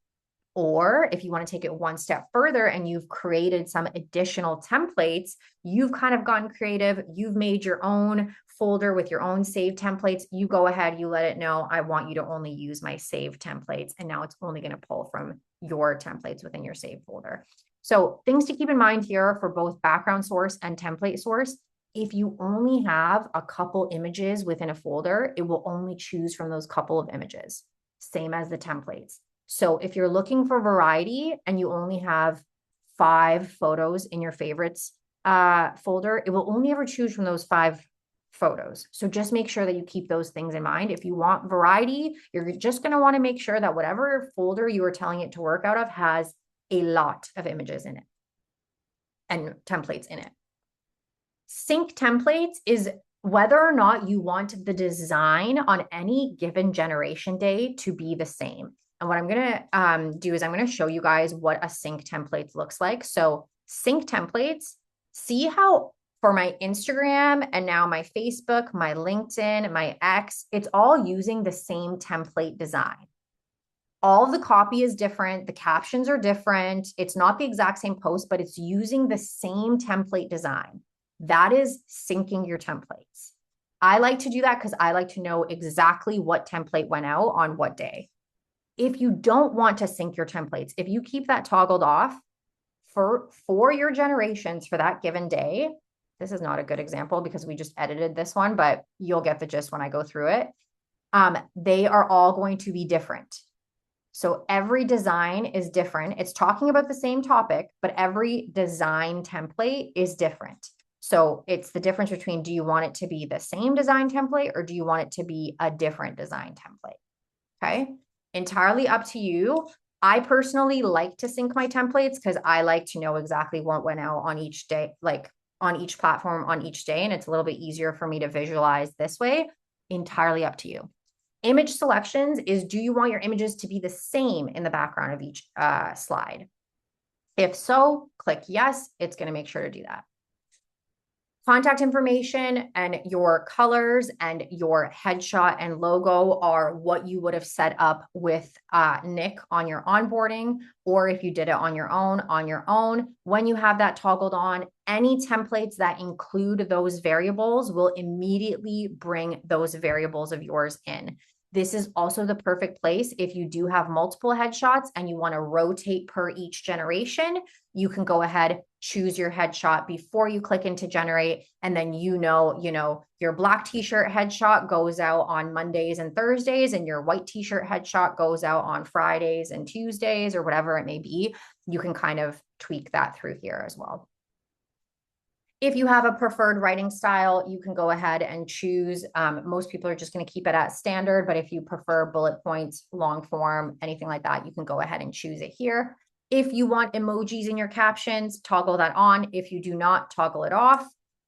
Or if you want to take it one step further and you've created some additional templates, you've kind of gotten creative, you've made your own folder with your own saved templates, you go ahead, you let it know, I want you to only use my saved templates. And now it's only going to pull from your templates within your saved folder. So things to keep in mind here for both background source and template source. If you only have a couple images within a folder, it will only choose from those couple of images, same as the templates. So if you're looking for variety and you only have 5 photos in your favorites folder, it will only ever choose from those 5 photos. So just make sure that you keep those things in mind. If you want variety, you're just going to want to make sure that whatever folder you are telling it to work out of has a lot of images in it and templates in it. Sync templates is whether or not you want the design on any given generation day to be the same. And what I'm going to do is I'm going to show you guys what a sync template looks like. So sync templates, see how for my Instagram and now my Facebook, my LinkedIn, my X, it's all using the same template design. All of the copy is different. The captions are different. It's not the exact same post, but it's using the same template design. That is syncing your templates. I like to do that because I like to know exactly what template went out on what day. If you don't want to sync your templates, if you keep that toggled off for your generations for that given day, this is not a good example because we just edited this one, but you'll get the gist when I go through it. They are all going to be different. So every design is different. It's talking about the same topic, but every design template is different. So it's the difference between, do you want it to be the same design template or do you want it to be a different design template? Okay. Entirely up to you. I personally like to sync my templates because I like to know exactly what went out on each day, like on each platform on each day. And it's a little bit easier for me to visualize this way. Entirely up to you. Image selections is, do you want your images to be the same in the background of each slide? If so, click yes. It's going to make sure to do that. Contact information and your colors and your headshot and logo are what you would have set up with Nick on your onboarding, or if you did it on your own. When you have that toggled on, any templates that include those variables will immediately bring those variables of yours in. This is also the perfect place if you do have multiple headshots and you want to rotate per each generation. You can go ahead, choose your headshot before you click into generate. And then your black t-shirt headshot goes out on Mondays and Thursdays, and your white t-shirt headshot goes out on Fridays and Tuesdays, or whatever it may be. You can kind of tweak that through here as well. If you have a preferred writing style, you can go ahead and choose. Most people are just going to keep it at standard, but if you prefer bullet points, long form, anything like that, you can go ahead and choose it here. If you want emojis in your captions, toggle that on. If you do not, toggle it off.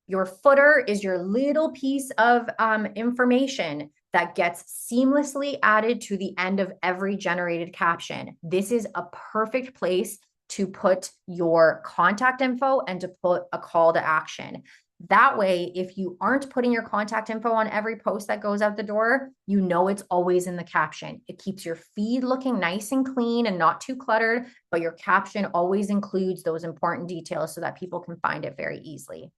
Your footer is your little piece of information that gets seamlessly added to the end of every generated caption. This is a perfect place to put your contact info and to put a call to action. That way, if you aren't putting your contact info on every post that goes out the door, you know it's always in the caption. It keeps your feed looking nice and clean and not too cluttered, but your caption always includes those important details so that people can find it very easily.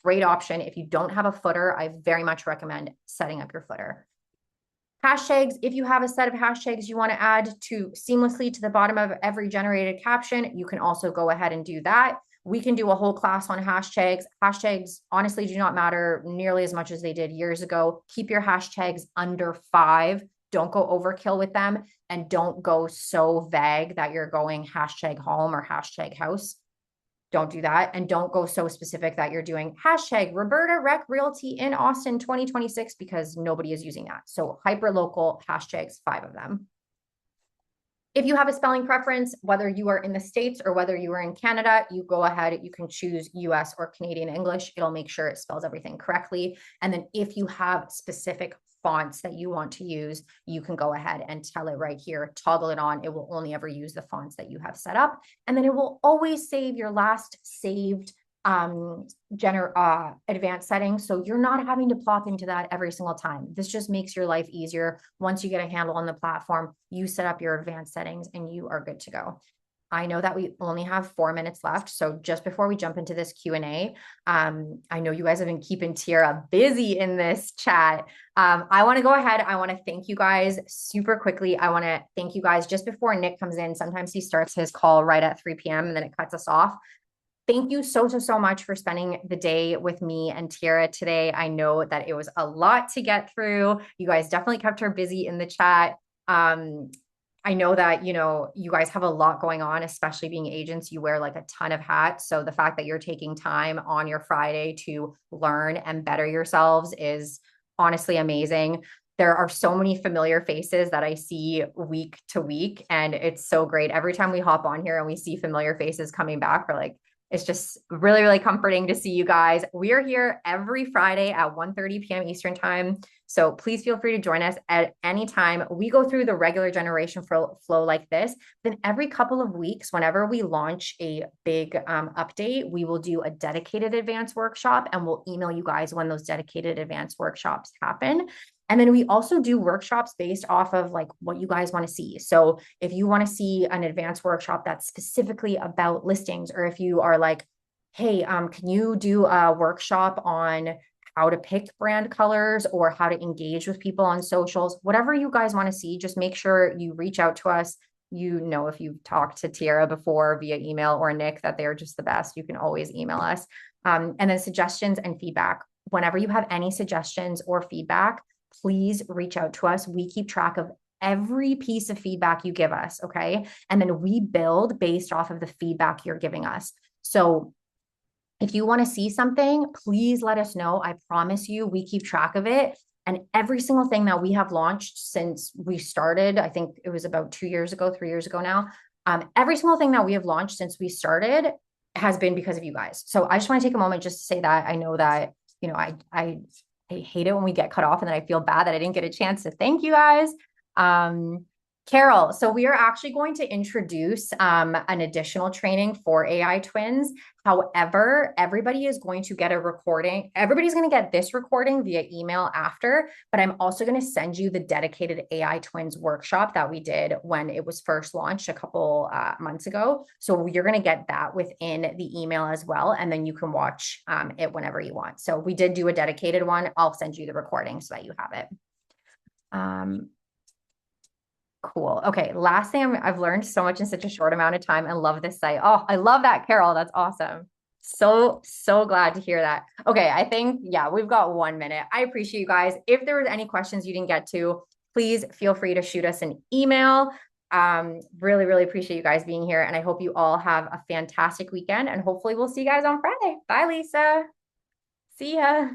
Great option. If you don't have a footer, I very much recommend setting up your footer. Hashtags, if you have a set of hashtags you want to add to seamlessly to the bottom of every generated caption, you can also go ahead and do that. We can do a whole class on hashtags. Hashtags honestly do not matter nearly as much as they did years ago. Keep your hashtags under 5 don't go overkill with them, and don't go so vague that you're going hashtag home or hashtag house. Don't do that. And don't go so specific that you're doing hashtag Roberta Rec Realty in Austin 2026, because nobody is using that. So hyper local hashtags, 5 of them. If you have a spelling preference, whether you are in the States or whether you are in Canada, you go ahead, you can choose US or Canadian English. It'll make sure it spells everything correctly. And then if you have specific fonts that you want to use, you can go ahead and tell it right here, toggle it on. It will only ever use the fonts that you have set up. And then it will always save your last saved advanced settings. So you're not having to plop into that every single time. This just makes your life easier. Once you get a handle on the platform, you set up your advanced settings and you are good to go. I know that we only have 4 minutes left. So just before we jump into this Q&A, I know you guys have been keeping Tiara busy in this chat. I want to go ahead. I want to thank you guys super quickly. I want to thank you guys just before Nick comes in. Sometimes he starts his call right at 3 p.m. and then it cuts us off. Thank you so much for spending the day with me and Tiara today. I know that it was a lot to get through. You guys definitely kept her busy in the chat. I know that, you guys have a lot going on, especially being agents. You wear like a ton of hats. So the fact that you're taking time on your Friday to learn and better yourselves is honestly amazing. There are so many familiar faces that I see week to week, and it's so great. Every time we hop on here and we see familiar faces coming back, we're like, it's just really comforting to see you guys. We are here every Friday at 1:30 p.m. Eastern time. So please feel free to join us at any time. We go through the regular generation flow like this. Then every couple of weeks, whenever we launch a big update, we will do a dedicated advanced workshop, and we'll email you guys when those dedicated advanced workshops happen. And then we also do workshops based off of like what you guys want to see. So if you want to see an advanced workshop that's specifically about listings, or if you are like, hey, can you do a workshop on how to pick brand colors or how to engage with people on socials, whatever you guys want to see, just make sure you reach out to us. If you've talked to Tiara before via email or Nick, that they're just the best, you can always email us. And then suggestions and feedback. Whenever you have any suggestions or feedback, please reach out to us. We keep track of every piece of feedback you give us, okay? And then we build based off of the feedback you're giving us. So if you want to see something, please let us know. I promise you, we keep track of it. And every single thing that we have launched since we started, I think it was about 2 years ago, 3 years ago now, every single thing that we have launched since we started has been because of you guys. So I just want to take a moment just to say that. I know that, I hate it when we get cut off, and then I feel bad that I didn't get a chance to thank you guys. Carol, so we are actually going to introduce an additional training for AI twins. However, everybody is going to get a recording. Everybody's going to get this recording via email after, but I'm also going to send you the dedicated AI twins workshop that we did when it was first launched a couple months ago. So you're going to get that within the email as well, and then you can watch it whenever you want. So we did do a dedicated one. I'll send you the recording so that you have it. Cool. Okay. Last thing, I've learned so much in such a short amount of time and love this site. Oh, I love that, Carol. That's awesome. So glad to hear that. Okay. I think, yeah, we've got 1 minute. I appreciate you guys. If there was any questions you didn't get to, please feel free to shoot us an email. Really appreciate you guys being here. And I hope you all have a fantastic weekend, and hopefully we'll see you guys on Friday. Bye, Lisa. See ya.